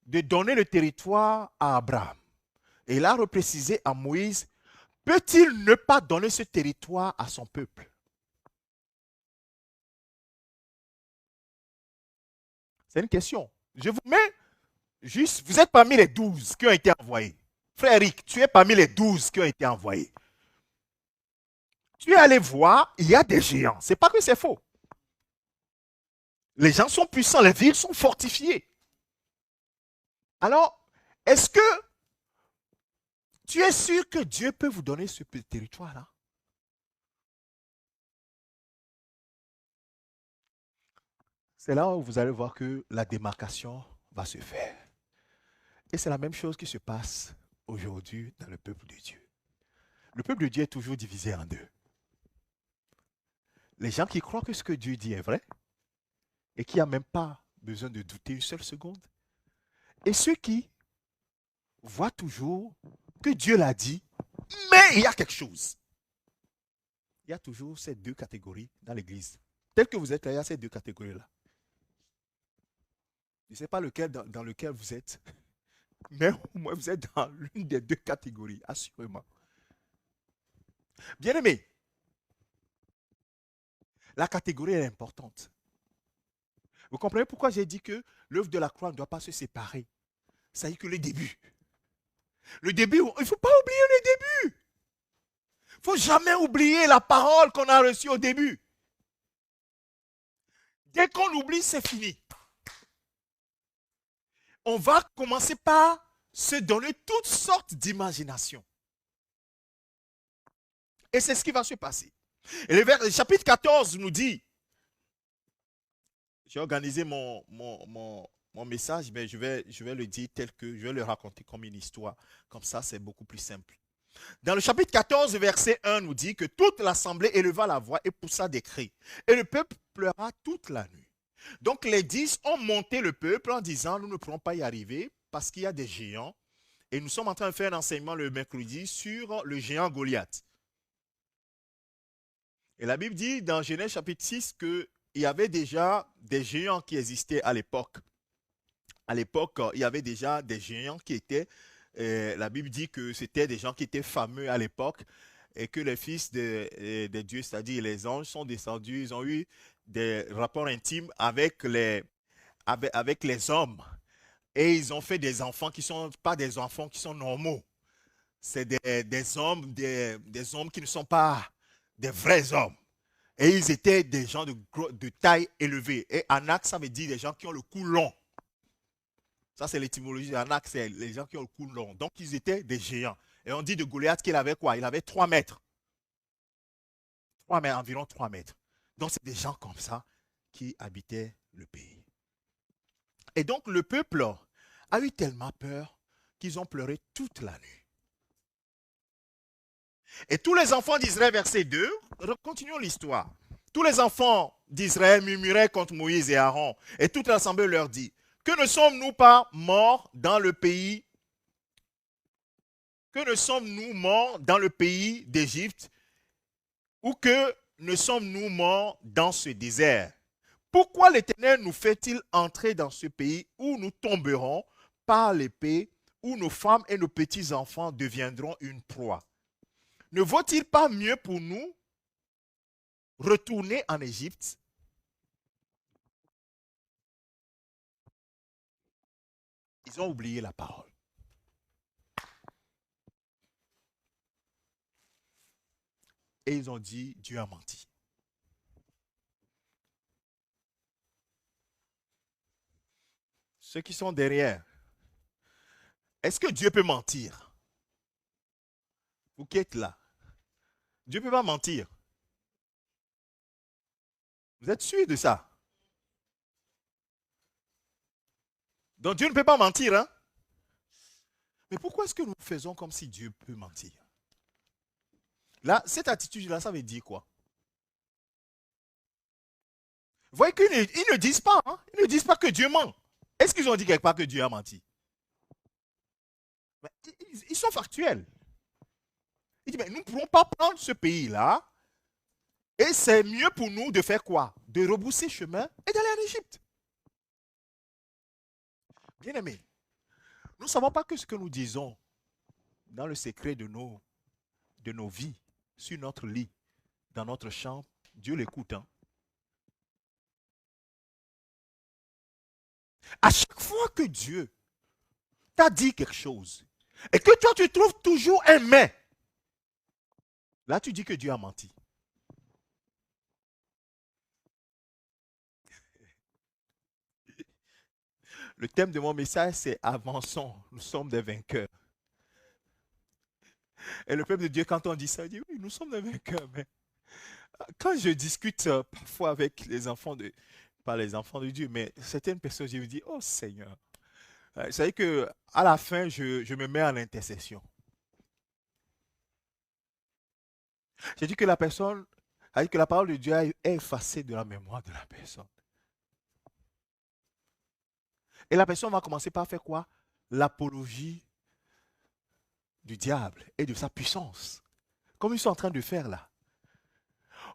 de donner le territoire à Abraham, et il a reprécisé à Moïse, peut-il ne pas donner ce territoire à son peuple? C'est une question. Je vous mets juste, vous êtes parmi les 12 qui ont été envoyés. Frère Eric, tu es parmi les 12 qui ont été envoyés. Tu es allé voir, il y a des géants. Ce n'est pas que c'est faux. Les gens sont puissants, les villes sont fortifiées. Alors, est-ce que tu es sûr que Dieu peut vous donner ce petit territoire-là? C'est là où vous allez voir que la démarcation va se faire. Et c'est la même chose qui se passe aujourd'hui dans le peuple de Dieu. Le peuple de Dieu est toujours divisé en deux. Les gens qui croient que ce que Dieu dit est vrai et qui n'ont même pas besoin de douter une seule seconde. Et ceux qui voient toujours que Dieu l'a dit, mais il y a quelque chose. Il y a toujours ces deux catégories dans l'Église. Tel que vous êtes là, il y a ces deux catégories-là. Je ne sais pas lequel dans lequel vous êtes, mais au moins vous êtes dans l'une des deux catégories, assurément. Bien aimé, la catégorie est importante. Vous comprenez pourquoi j'ai dit que l'œuvre de la croix ne doit pas se séparer. Ça y est que le début. Le début, il ne faut pas oublier le début. Il ne faut jamais oublier la parole qu'on a reçue au début. Dès qu'on oublie, c'est fini. On va commencer par se donner toutes sortes d'imaginations. Et c'est ce qui va se passer. Et le chapitre 14 nous dit, j'ai organisé mon message, mais je vais le dire tel que, je vais le raconter comme une histoire. Comme ça, c'est beaucoup plus simple. Dans le chapitre 14, verset 1 nous dit que toute l'assemblée éleva la voix et poussa des cris. Et le peuple pleura toute la nuit. Donc les 10 ont monté le peuple en disant, nous ne pourrons pas y arriver parce qu'il y a des géants. Et nous sommes en train de faire un enseignement le mercredi sur le géant Goliath. Et la Bible dit dans Genèse chapitre 6 qu'il y avait déjà des géants qui existaient à l'époque. À l'époque, il y avait déjà des géants qui étaient, la Bible dit que c'était des gens qui étaient fameux à l'époque et que les fils de Dieu, c'est-à-dire les anges, sont descendus, ils ont eu des rapports intimes avec les hommes. Et ils ont fait des enfants qui ne sont pas des enfants qui sont normaux. C'est des hommes qui ne sont pas des vrais hommes. Et ils étaient des gens de taille élevée. Et Anak, ça veut dire des gens qui ont le cou long. Ça, c'est l'étymologie d'Anak, c'est les gens qui ont le cou long. Donc, ils étaient des géants. Et on dit de Goliath qu'il avait quoi? Il avait 3 mètres. 3 mètres, environ 3 mètres. Donc, c'est des gens comme ça qui habitaient le pays. Et donc, le peuple a eu tellement peur qu'ils ont pleuré toute la nuit. Et tous les enfants d'Israël, verset 2, continuons l'histoire. Tous les enfants d'Israël murmuraient contre Moïse et Aaron. Et toute l'assemblée leur dit, que ne sommes-nous pas morts dans le pays? Que ne sommes-nous morts dans le pays d'Égypte? Ou que ne sommes-nous morts dans ce désert? Pourquoi l'Éternel nous fait-il entrer dans ce pays où nous tomberons par l'épée, où nos femmes et nos petits-enfants deviendront une proie? Ne vaut-il pas mieux pour nous retourner en Égypte? Ils ont oublié la parole. Et ils ont dit, Dieu a menti. Ceux qui sont derrière, est-ce que Dieu peut mentir? Vous qui êtes là, Dieu ne peut pas mentir. Vous êtes sûr de ça? Donc Dieu ne peut pas mentir, hein? Mais pourquoi est-ce que nous faisons comme si Dieu peut mentir? Là, cette attitude-là, ça veut dire quoi? Vous voyez qu'ils ne disent pas, hein? Ils ne disent pas que Dieu ment. Est-ce qu'ils ont dit quelque part que Dieu a menti? Mais ils sont factuels. Ils disent, mais nous ne pourrons pas prendre ce pays-là et c'est mieux pour nous de faire quoi? De rebrousser chemin et d'aller en Égypte. Bien aimé, nous ne savons pas que ce que nous disons dans le secret de nos vies, sur notre lit, dans notre chambre, Dieu l'écoute. Hein? À chaque fois que Dieu t'a dit quelque chose et que toi tu trouves toujours un mais, là tu dis que Dieu a menti. Le thème de mon message, c'est avançons, nous sommes des vainqueurs. Et le peuple de Dieu, quand on dit ça, il dit oui, nous sommes des vainqueurs. Mais quand je discute parfois avec les enfants pas les enfants de Dieu, mais certaines personnes, je me dis, oh Seigneur, Vous savez que à la fin, je me mets en intercession. J'ai dit que la personne, c'est-à-dire que la parole de Dieu est effacée de la mémoire de la personne. Et la personne va commencer par faire quoi? L'apologie du diable et de sa puissance. Comme ils sont en train de faire là.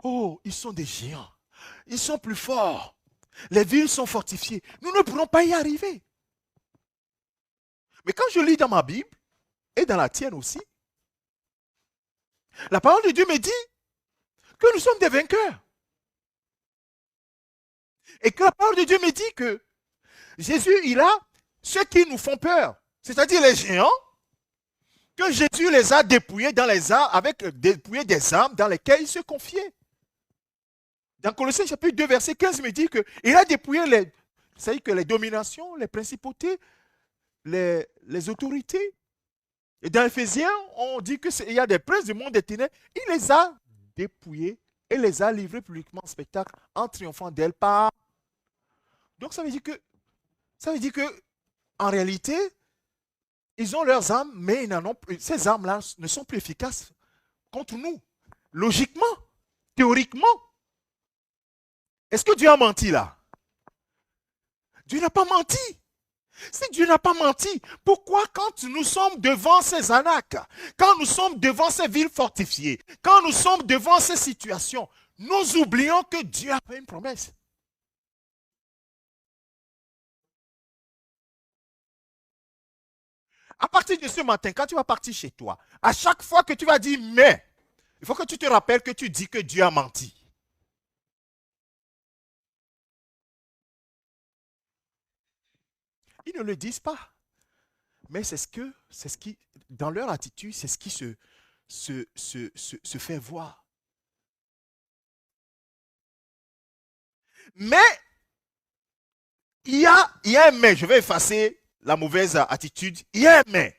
Oh, ils sont des géants. Ils sont plus forts. Les villes sont fortifiées. Nous ne pourrons pas y arriver. Mais quand je lis dans ma Bible, et dans la tienne aussi, la parole de Dieu me dit que nous sommes des vainqueurs. Et que la parole de Dieu me dit que Jésus, il a ceux qui nous font peur, c'est-à-dire les géants, que Jésus les a dépouillés dans les armes, avec dépouillés des armes dans lesquelles il se confiait. Dans Colossiens chapitre 2, verset 15, il me dit qu'il a dépouillé c'est-à-dire que les dominations, les principautés, les autorités. Et dans Éphésiens, on dit qu'il y a des princes du monde des ténèbres. Il les a dépouillés et les a livrés publiquement en spectacle en triomphant d'elle par. Donc ça veut dire que en réalité, ils ont leurs armes, mais ces armes-là ne sont plus efficaces contre nous. Logiquement, théoriquement. Est-ce que Dieu a menti là? Dieu n'a pas menti. Si Dieu n'a pas menti, pourquoi quand nous sommes devant ces anaques, quand nous sommes devant ces villes fortifiées, quand nous sommes devant ces situations, nous oublions que Dieu a fait une promesse? À partir de ce matin, quand tu vas partir chez toi, à chaque fois que tu vas dire « mais », il faut que tu te rappelles que tu dis que Dieu a menti. Ils ne le disent pas. Mais c'est ce qui, dans leur attitude, c'est ce qui se fait voir. Mais, il y a un mais, je vais effacer la mauvaise attitude, il y a un mais.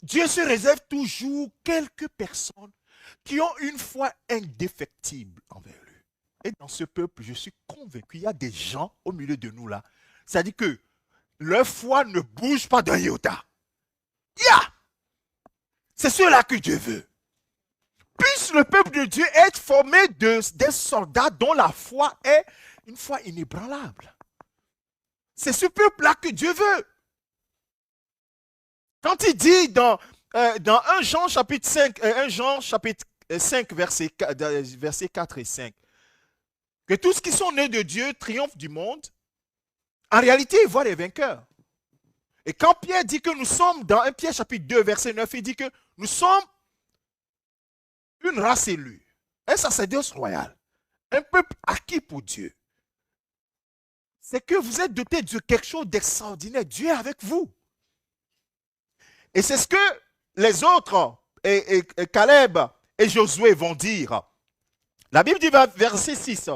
Dieu se réserve toujours quelques personnes qui ont une foi indéfectible envers lui. Et dans ce peuple, je suis convaincu, il y a des gens au milieu de nous là, c'est-à-dire que leur foi ne bouge pas d'un iota. C'est ceux-là que Dieu veut. Puisse le peuple de Dieu être formé des soldats dont la foi est une foi inébranlable. C'est ce peuple-là que Dieu veut. Quand il dit dans 1 Jean chapitre 5, 1 Jean chapitre 5, verset 4 et 5, que tous qui sont nés de Dieu triomphent du monde, en réalité, ils voient les vainqueurs. Et quand Pierre dit que nous sommes, dans 1 Pierre chapitre 2, verset 9, il dit que nous sommes une race élue, un sacerdoce royal, un peuple acquis pour Dieu. C'est que vous êtes doté de quelque chose d'extraordinaire. Dieu est avec vous. Et c'est ce que les autres, et Caleb et Josué vont dire. La Bible dit, verset 6,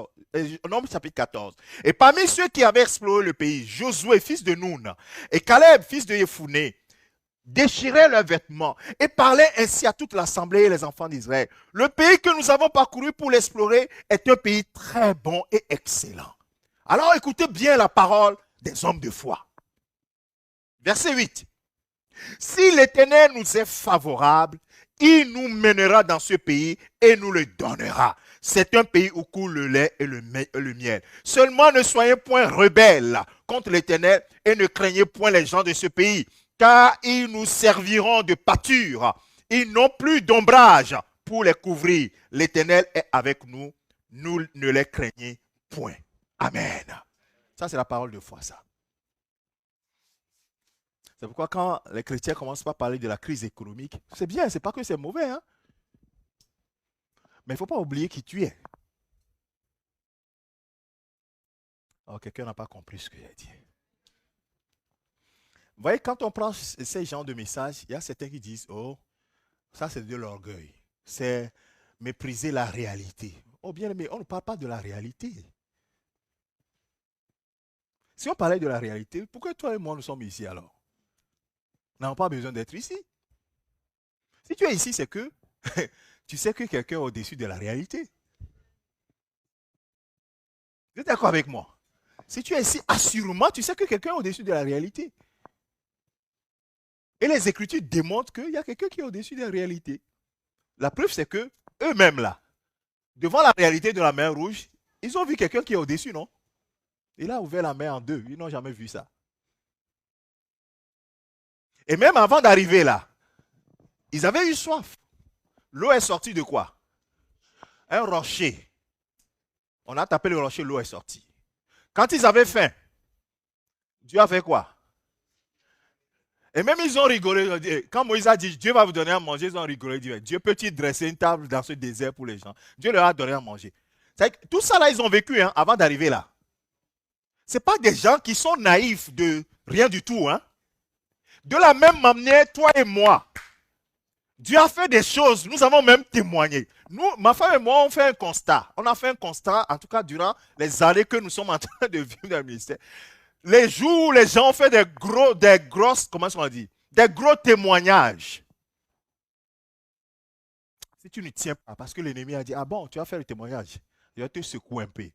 Nombre chapitre 14. Et parmi ceux qui avaient exploré le pays, Josué, fils de Noun, et Caleb, fils de Yefouné, déchiraient leurs vêtements et parlaient ainsi à toute l'assemblée et les enfants d'Israël. Le pays que nous avons parcouru pour l'explorer est un pays très bon et excellent. Alors écoutez bien la parole des hommes de foi. Verset 8. Si l'Éternel nous est favorable, il nous mènera dans ce pays et nous le donnera. C'est un pays où coule le lait et le miel. Seulement ne soyez point rebelles contre l'Éternel et ne craignez point les gens de ce pays, car ils nous serviront de pâture. Ils n'ont plus d'ombrage pour les couvrir. L'Éternel est avec nous. Nous ne les craignez point. Amen. Ça, c'est la parole de foi, ça. C'est pourquoi quand les chrétiens commencent par parler de la crise économique, c'est bien, c'est pas que c'est mauvais, hein? Mais il ne faut pas oublier qui tu es. Alors, quelqu'un n'a pas compris ce que j'ai dit. Vous voyez, quand on prend ces genres de messages, il y a certains qui disent, oh, ça c'est de l'orgueil. C'est mépriser la réalité. Oh bien, mais on ne parle pas de la réalité. Si on parlait de la réalité, pourquoi toi et moi nous sommes ici alors? Nous n'avons pas besoin d'être ici. Si tu es ici, c'est que tu sais que quelqu'un est au-dessus de la réalité. Vous êtes d'accord avec moi? Si tu es ici, assurément, tu sais que quelqu'un est au-dessus de la réalité. Et les Écritures démontrent qu'il y a quelqu'un qui est au-dessus des réalités. La preuve, c'est que eux-mêmes, là, devant la réalité de la mer Rouge, ils ont vu quelqu'un qui est au-dessus, non? Il a ouvert la mer en deux. Ils n'ont jamais vu ça. Et même avant d'arriver là, ils avaient eu soif. L'eau est sortie de quoi? Un rocher. On a tapé le rocher, l'eau est sortie. Quand ils avaient faim, Dieu a fait quoi? Et même ils ont rigolé. Quand Moïse a dit, Dieu va vous donner à manger, ils ont rigolé. Dieu peut-il dresser une table dans ce désert pour les gens? Dieu leur a donné à manger. Tout ça là, ils ont vécu avant d'arriver là. Ce pas des gens qui sont naïfs de rien du tout. De la même manière, toi et moi, Dieu a fait des choses, nous avons même témoigné. Nous, ma femme et moi, on fait un constat. On a fait un constat, en tout cas durant les années que nous sommes en train de vivre dans le ministère. Les jours où les gens ont fait comment est-ce qu'on dit? Des gros témoignages. Si tu ne tiens pas, parce que l'ennemi a dit, ah bon, tu vas faire le témoignage, je vais te secouer un peu.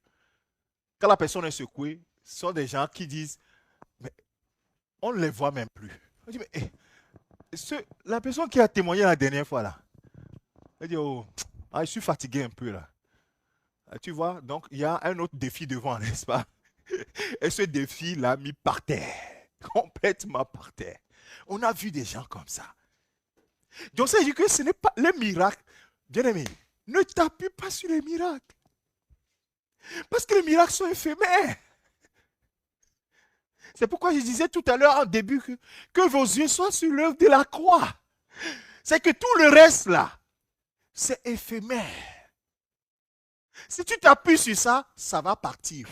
Quand la personne est secouée, ce sont des gens qui disent, mais on ne les voit même plus. On dit, mais la personne qui a témoigné la dernière fois là, elle dit, oh, je suis fatigué un peu là. Tu vois, donc il y a un autre défi devant, n'est-ce pas? Et ce défi l'a mis par terre, complètement par terre. On a vu des gens comme ça. Donc ça veut dire que ce n'est pas les miracles. Bien aimé, ne t'appuie pas sur les miracles. Parce que les miracles sont éphémères. C'est pourquoi je disais tout à l'heure en début que vos yeux soient sur l'œuvre de la croix. C'est que tout le reste là, c'est éphémère. Si tu t'appuies sur ça, ça va partir.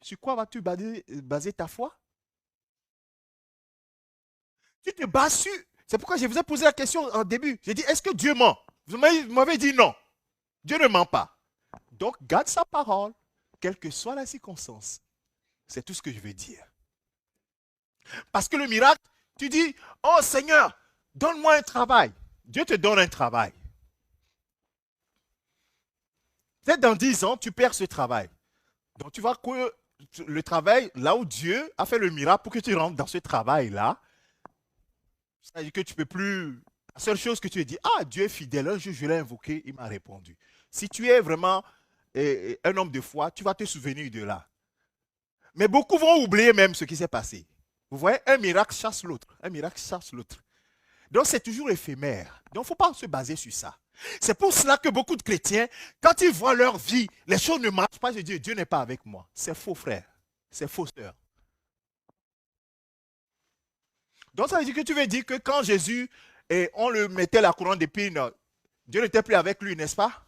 Sur quoi vas-tu baser ta foi? Tu te bases sur... C'est pourquoi je vous ai posé la question en début. J'ai dit, est-ce que Dieu ment? Vous m'avez dit non. Dieu ne ment pas. Donc, garde sa parole, quelle que soit la circonstance. C'est tout ce que je veux dire. Parce que le miracle, tu dis, oh Seigneur, donne-moi un travail. Dieu te donne un travail. Peut-être dans 10 ans, tu perds ce travail. Donc, tu vois que le travail, là où Dieu a fait le miracle pour que tu rentres dans ce travail-là, c'est-à-dire que tu ne peux plus... La seule chose que tu dis, ah, Dieu est fidèle, un jour je l'ai invoqué, il m'a répondu. Si tu es vraiment un homme de foi, tu vas te souvenir de là. Mais beaucoup vont oublier même ce qui s'est passé. Vous voyez, un miracle chasse l'autre. Un miracle chasse l'autre. Donc c'est toujours éphémère. Donc il ne faut pas se baser sur ça. C'est pour cela que beaucoup de chrétiens, quand ils voient leur vie, les choses ne marchent pas, je dis, Dieu n'est pas avec moi. C'est faux frère. C'est faux sœur. Donc ça veut dire que tu veux dire que quand Jésus, on le mettait la couronne d'épines, Dieu n'était plus avec lui, n'est-ce pas?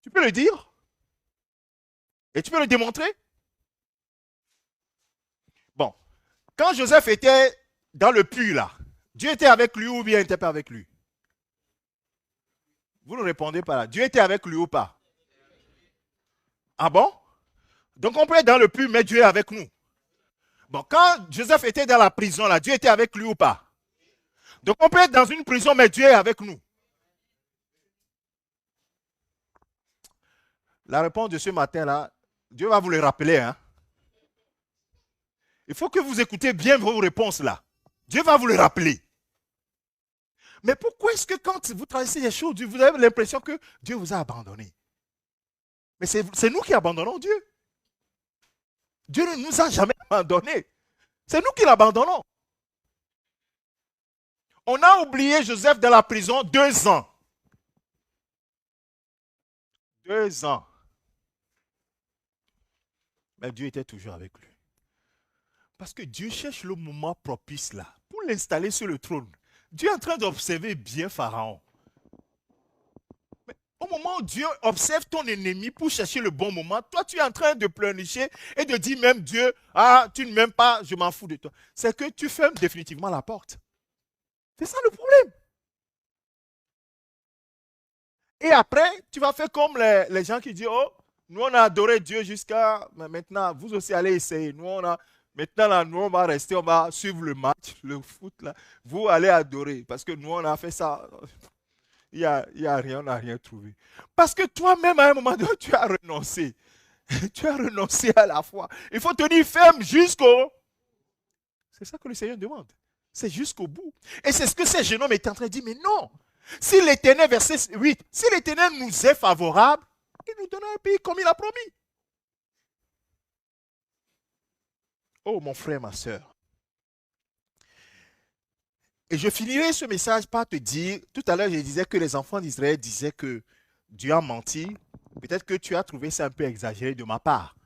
Tu peux le dire? Et tu peux le démontrer? Bon. Quand Joseph était dans le puits là, Dieu était avec lui ou bien il n'était pas avec lui? Vous ne répondez pas là. Dieu était avec lui ou pas? Ah bon? Donc on peut être dans le puits, mais Dieu est avec nous. Bon, quand Joseph était dans la prison là, Dieu était avec lui ou pas? Donc on peut être dans une prison, mais Dieu est avec nous. La réponse de ce matin là, Dieu va vous le rappeler. Il faut que vous écoutez bien vos réponses là. Dieu va vous le rappeler. Mais pourquoi est-ce que quand vous traversez les choses, vous avez l'impression que Dieu vous a abandonné? Mais c'est nous qui abandonnons Dieu. Dieu ne nous a jamais abandonnés. C'est nous qui l'abandonnons. On a oublié Joseph dans la prison 2 ans. 2 ans. Mais Dieu était toujours avec lui. Parce que Dieu cherche le moment propice là, pour l'installer sur le trône. Dieu est en train d'observer bien Pharaon. Mais au moment où Dieu observe ton ennemi pour chercher le bon moment, toi tu es en train de pleurnicher et de dire même Dieu, ah tu ne m'aimes pas, je m'en fous de toi. C'est que tu fermes définitivement la porte. C'est ça le problème. Et après, tu vas faire comme les gens qui disent, oh, nous on a adoré Dieu jusqu'à maintenant, vous aussi allez essayer. Maintenant, là, nous, on va rester, on va suivre le match, le foot. Là. Vous allez adorer. Parce que nous, on a fait ça. Il n'y a rien, on n'a rien trouvé. Parce que toi-même, à un moment donné, tu as renoncé. Tu as renoncé à la foi. Il faut tenir ferme jusqu'au... C'est ça que le Seigneur demande. C'est jusqu'au bout. Et c'est ce que ces jeunes hommes étaient en train de dire, mais non. Si l'Éternel, verset 8, si l'Éternel nous est favorable, il nous donnera un pays comme il a promis. Oh mon frère, ma soeur. Et je finirai ce message par te dire, tout à l'heure je disais que les enfants d'Israël disaient que Dieu a menti. Peut-être que tu as trouvé ça un peu exagéré de ma part.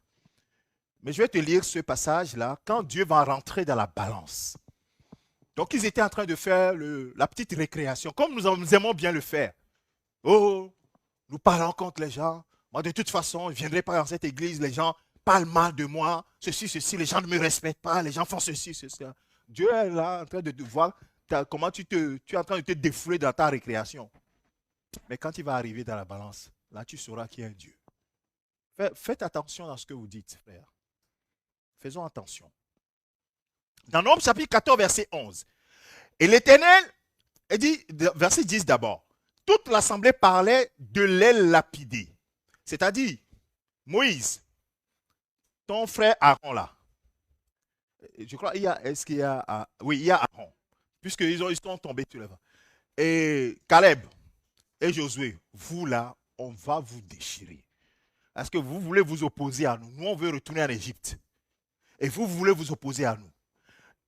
Mais je vais te lire ce passage-là, quand Dieu va rentrer dans la balance. Donc ils étaient en train de faire la petite récréation, comme nous aimons bien le faire. Oh, nous parlons contre les gens. Moi, de toute façon, je ne viendrai pas dans cette église, les gens parlent mal de moi, ceci, les gens ne me respectent pas, les gens font ceci, ceci. Dieu est là en train de voir comment tu es en train de te défouler dans ta récréation. Mais quand il va arriver dans la balance, là tu sauras qui est un Dieu. Faites attention à ce que vous dites, frère. Faisons attention. Dans Nombres chapitre 14, verset 11. Et l'Éternel, il dit, verset 10 d'abord, toute l'assemblée parlait de les lapider. C'est-à-dire, Moïse, ton frère Aaron là. Je crois, est-ce qu'il y a, oui, il y a Aaron. Puisqu'ils sont tombés tous les deux. Et Caleb et Josué, vous là, on va vous déchirer. Est-ce que vous voulez vous opposer à nous? Nous, on veut retourner en Égypte. Et vous voulez vous opposer à nous.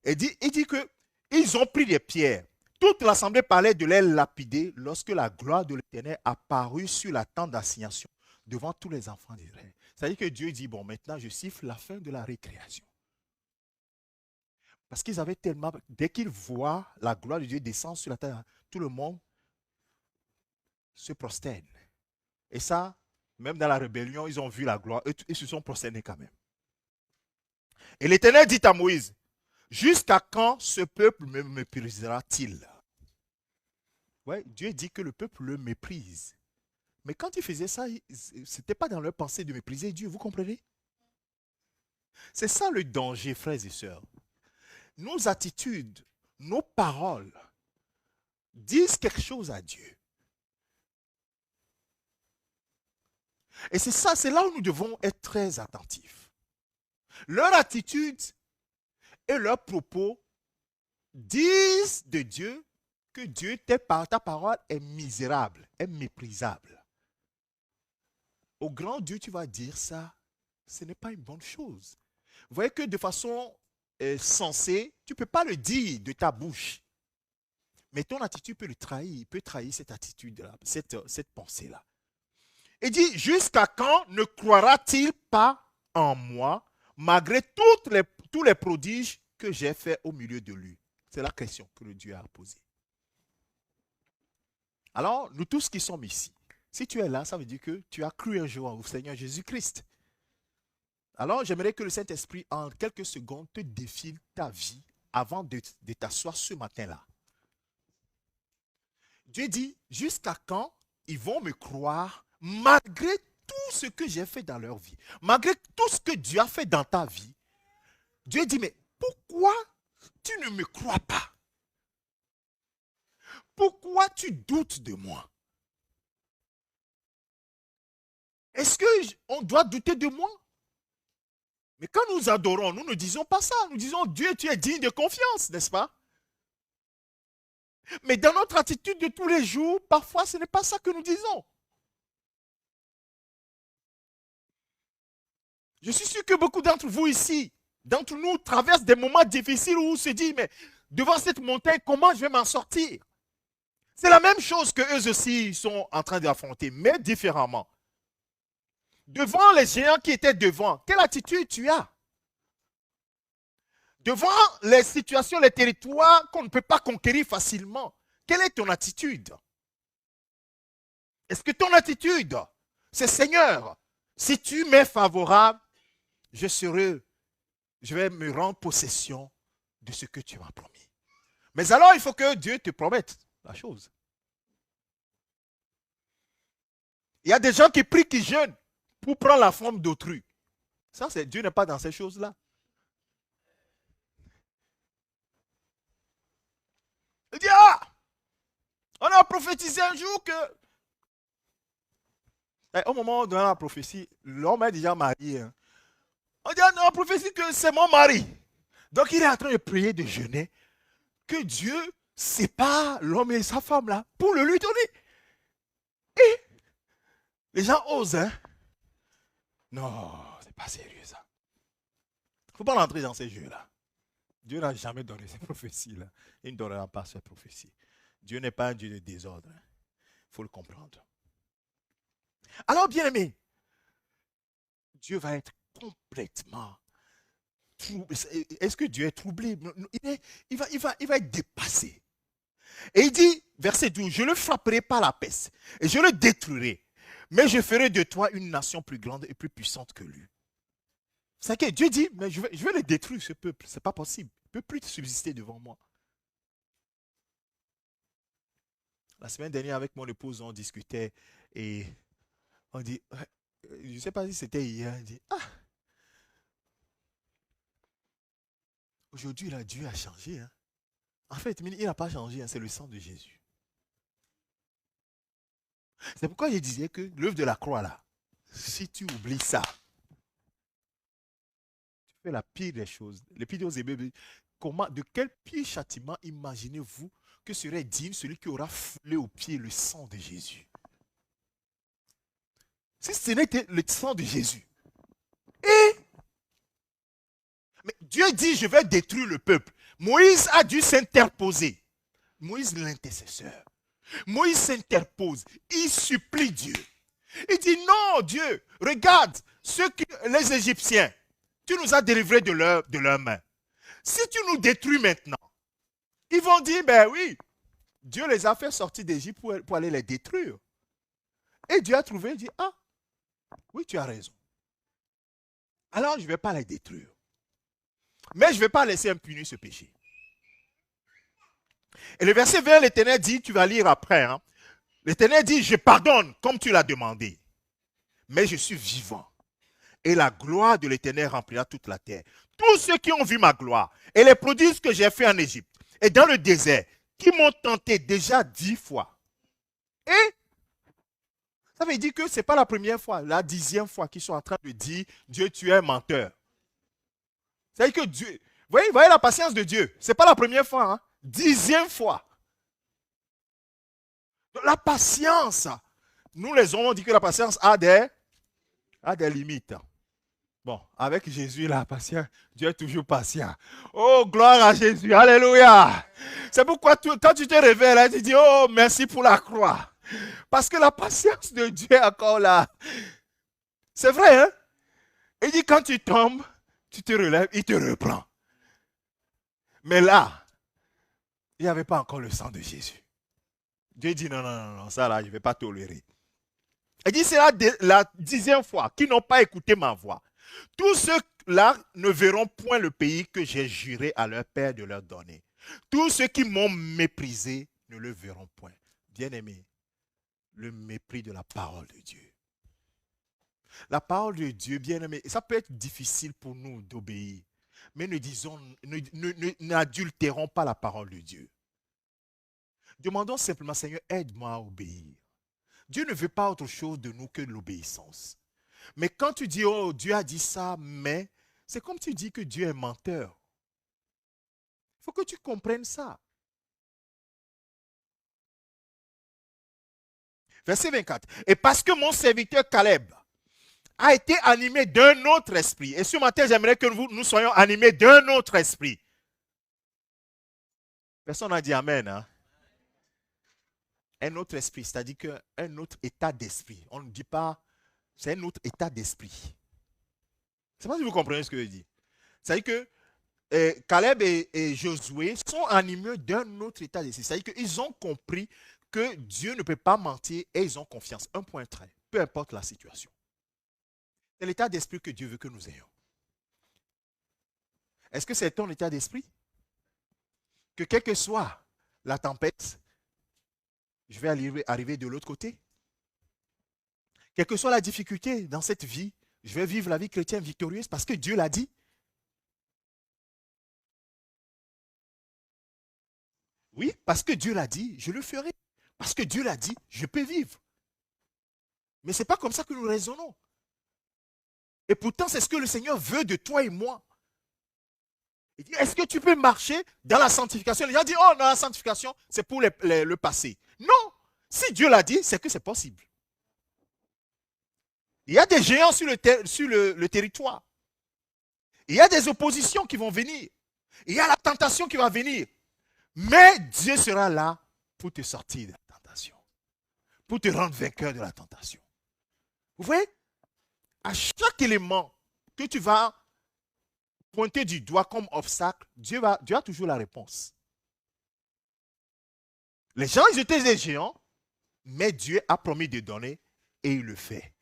Il dit qu'ils ont pris des pierres. Toute l'assemblée parlait de les lapider lorsque la gloire de l'Éternel apparut sur la tente d'assignation devant tous les enfants d'Israël. C'est-à-dire que Dieu dit, bon, maintenant je siffle la fin de la récréation. Parce qu'ils avaient tellement, dès qu'ils voient la gloire de Dieu descendre sur la terre, tout le monde se prosterne. Et ça, même dans la rébellion, ils ont vu la gloire, ils se sont prosternés quand même. Et l'Éternel dit à Moïse, jusqu'à quand ce peuple me méprisera-t-il? Ouais, Dieu dit que le peuple le méprise. Mais quand ils faisaient ça, ce n'était pas dans leur pensée de mépriser Dieu, vous comprenez? C'est ça le danger, frères et sœurs. Nos attitudes, nos paroles disent quelque chose à Dieu. Et c'est ça, c'est là où nous devons être très attentifs. Leur attitude et leurs propos disent de Dieu que Dieu, ta parole est misérable, est méprisable. Au grand Dieu, tu vas dire ça, ce n'est pas une bonne chose. Vous voyez que de façon sensée, tu ne peux pas le dire de ta bouche. Mais ton attitude peut le trahir, il peut trahir cette attitude-là, cette pensée-là. Il dit, jusqu'à quand ne croira-t-il pas en moi, malgré tous les prodiges que j'ai faits au milieu de lui? C'est la question que le Dieu a posée. Alors, nous tous qui sommes ici, si tu es là, ça veut dire que tu as cru un jour au Seigneur Jésus-Christ. Alors, j'aimerais que le Saint-Esprit, en quelques secondes, te défile ta vie avant de t'asseoir ce matin-là. Dieu dit, jusqu'à quand ils vont me croire malgré tout ce que j'ai fait dans leur vie, malgré tout ce que Dieu a fait dans ta vie. Dieu dit, mais pourquoi tu ne me crois pas? Pourquoi tu doutes de moi? Est-ce qu'on doit douter de moi? Mais quand nous adorons, nous ne disons pas ça. Nous disons, Dieu, tu es digne de confiance, n'est-ce pas? Mais dans notre attitude de tous les jours, parfois, ce n'est pas ça que nous disons. Je suis sûr que beaucoup d'entre vous ici, d'entre nous, traversent des moments difficiles où on se dit, mais devant cette montagne, comment je vais m'en sortir? C'est la même chose que eux aussi sont en train d'affronter, mais différemment. Devant les géants qui étaient devant, quelle attitude tu as? Devant les situations, les territoires qu'on ne peut pas conquérir facilement, quelle est ton attitude? Est-ce que ton attitude, c'est Seigneur, si tu m'es favorable, je vais me rendre possession de ce que tu m'as promis. Mais alors, il faut que Dieu te promette la chose. Il y a des gens qui prient, qui jeûnent pour prendre la forme d'autrui. Ça, Dieu n'est pas dans ces choses-là. Il dit, on a prophétisé un jour que... Et au moment de la prophétie, l'homme est déjà marié. On dit, on a prophétisé que c'est mon mari. Donc il est en train de prier, de jeûner, que Dieu sépare l'homme et sa femme là, pour le lui donner. Et les gens osent, hein? Non, c'est pas sérieux ça. Il ne faut pas rentrer dans ces jeux-là. Dieu n'a jamais donné ces prophéties-là. Il ne donnera pas ces prophéties. Dieu n'est pas un Dieu de désordre. Il faut le comprendre. Alors, bien aimé, Dieu va être complètement troublé. Est-ce que Dieu est troublé? Il va être dépassé. Et il dit, verset 12, je le frapperai par la peste et je le détruirai. Mais je ferai de toi une nation plus grande et plus puissante que lui. C'est que Dieu dit, mais je vais le détruire, ce peuple. Ce n'est pas possible. Il ne peut plus subsister devant moi. La semaine dernière, avec mon épouse, on discutait et on dit, je ne sais pas si c'était hier, on dit, ah, aujourd'hui, là, Dieu a changé. Hein. En fait, il n'a pas changé, hein, c'est le sang de Jésus. C'est pourquoi je disais que l'œuvre de la croix, là, si tu oublies ça, tu fais la pire des choses. Les pires des Hébreux, comment, de quel pire châtiment imaginez-vous que serait digne celui qui aura foulé aux pieds le sang de Jésus? Si ce n'était le sang de Jésus. Mais Dieu dit, je vais détruire le peuple. Moïse a dû s'interposer. Moïse l'intercesseur. Moïse s'interpose. Il supplie Dieu. Il dit, non Dieu, regarde, les Égyptiens, tu nous as délivrés de leurs mains. Si tu nous détruis maintenant, ils vont dire, ben oui, Dieu les a fait sortir d'Égypte pour aller les détruire. Et Dieu a trouvé, il dit, ah, oui, tu as raison. Alors, je ne vais pas les détruire. Mais je ne vais pas laisser impuni ce péché. Et le verset 20, l'Éternel dit, tu vas lire après, hein, l'Éternel dit, je pardonne comme tu l'as demandé, mais je suis vivant. Et la gloire de l'Éternel remplira toute la terre. Tous ceux qui ont vu ma gloire et les prodiges que j'ai fait en Égypte et dans le désert, qui m'ont tenté déjà 10 fois. Et ça veut dire que ce n'est pas la première fois, la 10e fois qu'ils sont en train de dire, Dieu, tu es un menteur. C'est-à-dire que Dieu, vous voyez la patience de Dieu, ce n'est pas la première fois, hein? 10e fois. Donc, la patience, nous les hommes, on dit que la patience a des limites. Bon, avec Jésus, la patience, Dieu est toujours patient. Oh, gloire à Jésus, alléluia. C'est pourquoi quand tu te réveilles, là, tu dis, oh, merci pour la croix. Parce que la patience de Dieu est encore là. C'est vrai, hein? Il dit, quand tu tombes, tu te relèves, il te reprend. Mais là, il n'y avait pas encore le sang de Jésus. Dieu dit, non, ça là, je ne vais pas tolérer. Il dit, c'est la 10e fois qu'ils n'ont pas écouté ma voix. Tous ceux-là ne verront point le pays que j'ai juré à leur père de leur donner. Tous ceux qui m'ont méprisé ne le verront point. Bien-aimé, le mépris de la parole de Dieu. La parole de Dieu, bien-aimé, ça peut être difficile pour nous d'obéir. Mais n'adultérons pas la parole de Dieu. Demandons simplement, Seigneur, aide-moi à obéir. Dieu ne veut pas autre chose de nous que l'obéissance. Mais quand tu dis, oh, Dieu a dit ça, mais c'est comme tu dis que Dieu est menteur. Il faut que tu comprennes ça. Verset 24. Et parce que mon serviteur Caleb a été animé d'un autre esprit. Et ce matin, j'aimerais que nous soyons animés d'un autre esprit. Personne n'a dit Amen. Hein? Un autre esprit, c'est-à-dire qu'un autre état d'esprit. On ne dit pas, c'est un autre état d'esprit. Je ne sais pas si vous comprenez ce que je dis. C'est-à-dire que Caleb et Josué sont animés d'un autre état d'esprit. C'est-à-dire qu'ils ont compris que Dieu ne peut pas mentir et ils ont confiance. Un point très, peu importe la situation. C'est l'état d'esprit que Dieu veut que nous ayons. Est-ce que c'est ton état d'esprit? Que quelle que soit la tempête, je vais arriver de l'autre côté. Quelle que soit la difficulté dans cette vie, je vais vivre la vie chrétienne victorieuse parce que Dieu l'a dit. Oui, parce que Dieu l'a dit, je le ferai. Parce que Dieu l'a dit, je peux vivre. Mais ce n'est pas comme ça que nous raisonnons. Et pourtant, c'est ce que le Seigneur veut de toi et moi. Il dit, est-ce que tu peux marcher dans la sanctification? Les gens disent, oh, dans la sanctification, c'est pour le passé. Non, si Dieu l'a dit, c'est que c'est possible. Il y a des géants sur le territoire. Il y a des oppositions qui vont venir. Il y a la tentation qui va venir. Mais Dieu sera là pour te sortir de la tentation. Pour te rendre vainqueur de la tentation. Vous voyez? À chaque élément que tu vas pointer du doigt comme obstacle, Dieu a toujours la réponse. Les gens, ils étaient des géants, mais Dieu a promis de donner et il le fait.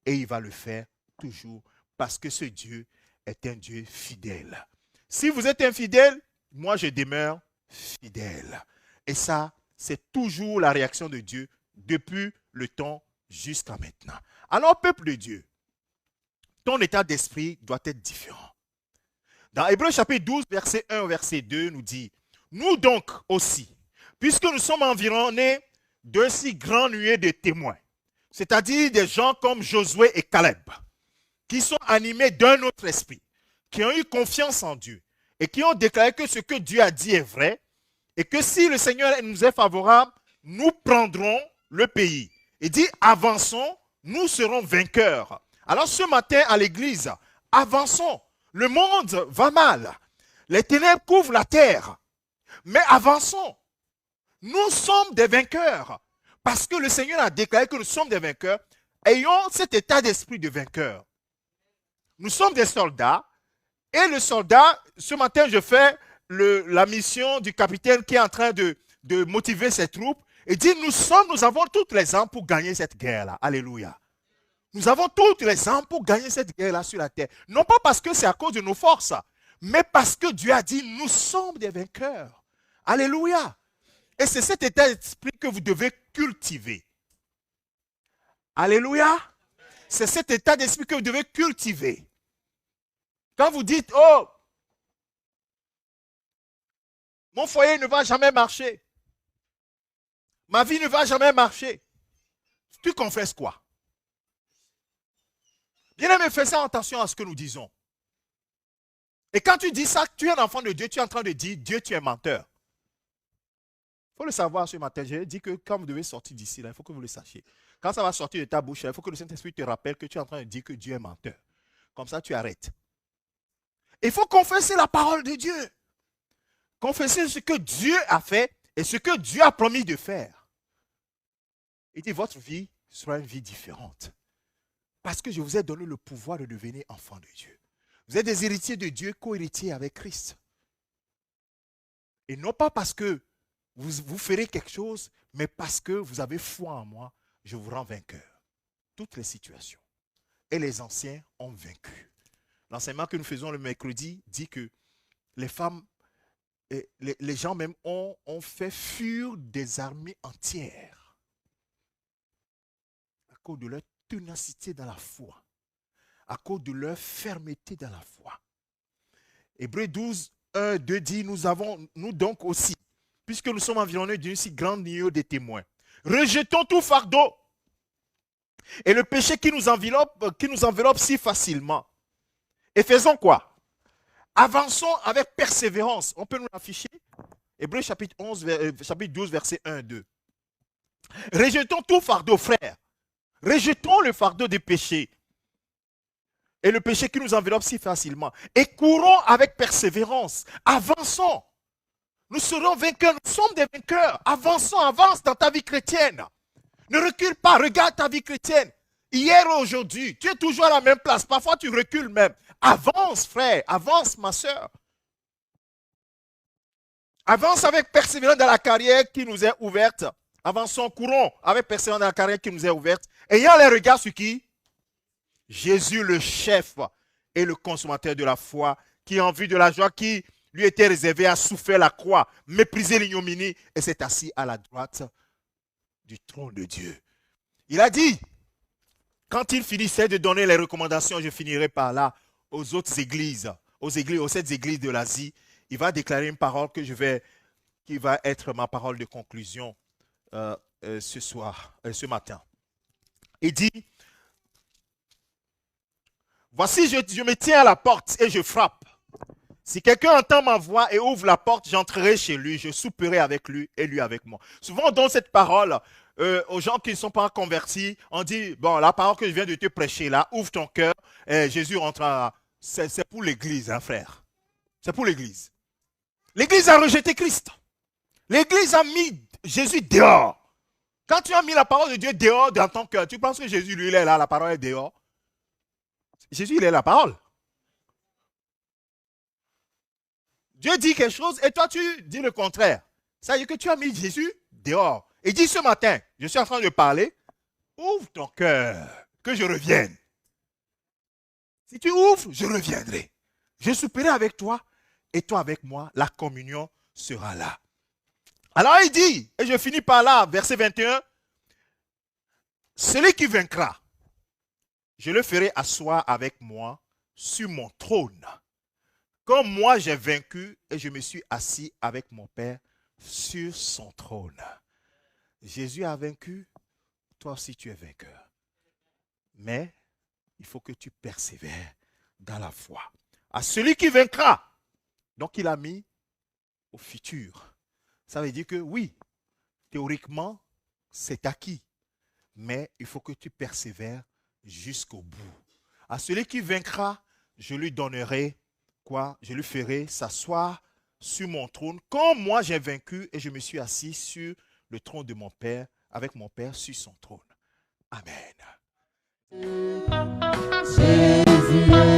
Et il va le faire toujours parce que ce Dieu est un Dieu fidèle. Si vous êtes infidèle, moi je demeure fidèle. Et ça, c'est toujours la réaction de Dieu depuis le temps jusqu'à maintenant. Alors, peuple de Dieu, ton état d'esprit doit être différent. Dans Hébreux chapitre 12, verset 1 au verset 2, nous dit, nous donc aussi, puisque nous sommes environnés de si grands nuées de témoins, c'est-à-dire des gens comme Josué et Caleb, qui sont animés d'un autre esprit, qui ont eu confiance en Dieu et qui ont déclaré que ce que Dieu a dit est vrai et que si le Seigneur nous est favorable, nous prendrons le pays. Il dit, avançons, nous serons vainqueurs. Alors ce matin à l'église, avançons. Le monde va mal. Les ténèbres couvrent la terre. Mais avançons. Nous sommes des vainqueurs. Parce que le Seigneur a déclaré que nous sommes des vainqueurs. Ayons cet état d'esprit de vainqueur. Nous sommes des soldats. Et le soldat, ce matin, je fais la mission du capitaine qui est en train de motiver ses troupes. Et dit, nous avons toutes les armes pour gagner cette guerre-là. Alléluia. Nous avons toutes les armes pour gagner cette guerre-là sur la terre. Non pas parce que c'est à cause de nos forces, mais parce que Dieu a dit, nous sommes des vainqueurs. Alléluia. Et c'est cet état d'esprit que vous devez cultiver. Alléluia. C'est cet état d'esprit que vous devez cultiver. Quand vous dites, oh, mon foyer ne va jamais marcher. Ma vie ne va jamais marcher. Tu confesses quoi? Bien-aimé, fais attention à ce que nous disons. Et quand tu dis ça, tu es un enfant de Dieu, tu es en train de dire, Dieu, tu es menteur. Il faut le savoir ce matin. J'ai dit que quand vous devez sortir d'ici, là, il faut que vous le sachiez. Quand ça va sortir de ta bouche, il faut que le Saint-Esprit te rappelle que tu es en train de dire que Dieu est menteur. Comme ça, tu arrêtes. Il faut confesser la parole de Dieu. Confesser ce que Dieu a fait et ce que Dieu a promis de faire. Il dit, votre vie sera une vie différente. Parce que je vous ai donné le pouvoir de devenir enfant de Dieu. Vous êtes des héritiers de Dieu, co-héritiers avec Christ. Et non pas parce que vous ferez quelque chose, mais parce que vous avez foi en moi, je vous rends vainqueur. Toutes les situations. Et les anciens ont vaincu. L'enseignement que nous faisons le mercredi dit que les femmes, les gens même ont fait fuir des armées entières à cause de leur ténacité dans la foi, à cause de leur fermeté dans la foi. Hébreux 12, 1, 2 dit, nous donc aussi, puisque nous sommes environnés d'une si grande nuée de témoins, rejetons tout fardeau et le péché qui nous enveloppe si facilement. Et faisons quoi? Avançons avec persévérance. On peut nous l'afficher? Hébreux chapitre 12, verset 1, 2. Rejetons tout fardeau, frère. Rejetons le fardeau des péchés et le péché qui nous enveloppe si facilement. Et courons avec persévérance. Avançons. Nous serons vainqueurs. Nous sommes des vainqueurs. Avançons, avance dans ta vie chrétienne. Ne recule pas. Regarde ta vie chrétienne. Hier ou aujourd'hui, tu es toujours à la même place. Parfois, tu recules même. Avance, frère. Avance, ma soeur. Avance avec persévérance dans la carrière qui nous est ouverte. Avançons, courons avec persévérance dans la carrière qui nous est ouverte. Ayant les regards sur qui? Jésus, le chef et le consommateur de la foi, qui en vue de la joie qui lui était réservée a souffert la croix, méprisé l'ignominie et s'est assis à la droite du trône de Dieu. Il a dit, quand il finissait de donner les recommandations, je finirai par là, aux autres églises, aux 7 églises de l'Asie, il va déclarer une parole qui va être ma parole de conclusion ce matin. Il dit, voici, je me tiens à la porte et je frappe. Si quelqu'un entend ma voix et ouvre la porte, j'entrerai chez lui, je souperai avec lui et lui avec moi. Souvent, on donne cette parole aux gens qui ne sont pas convertis. On dit, bon, la parole que je viens de te prêcher là, ouvre ton cœur et Jésus rentrera. C'est pour l'église, hein, frère. C'est pour l'église. L'église a rejeté Christ. L'église a mis Jésus dehors. Quand tu as mis la parole de Dieu dehors dans ton cœur, tu penses que Jésus, lui, il est là, la parole est dehors. Jésus, il est la parole. Dieu dit quelque chose et toi, tu dis le contraire. Ça veut dire que tu as mis Jésus dehors. Et dis ce matin, je suis en train de parler, ouvre ton cœur, que je revienne. Si tu ouvres, je reviendrai. Je souperai avec toi et toi avec moi, la communion sera là. Alors il dit, et je finis par là, verset 21, celui qui vaincra, je le ferai asseoir avec moi sur mon trône. Comme moi j'ai vaincu et je me suis assis avec mon Père sur son trône. Jésus a vaincu, toi aussi tu es vainqueur. Mais il faut que tu persévères dans la foi. À celui qui vaincra, donc il a mis au futur. Ça veut dire que oui, théoriquement, c'est acquis. Mais il faut que tu persévères jusqu'au bout. À celui qui vaincra, je lui donnerai quoi? Je lui ferai s'asseoir sur mon trône, comme moi j'ai vaincu et je me suis assis sur le trône de mon Père, avec mon Père sur son trône. Amen. Jésus.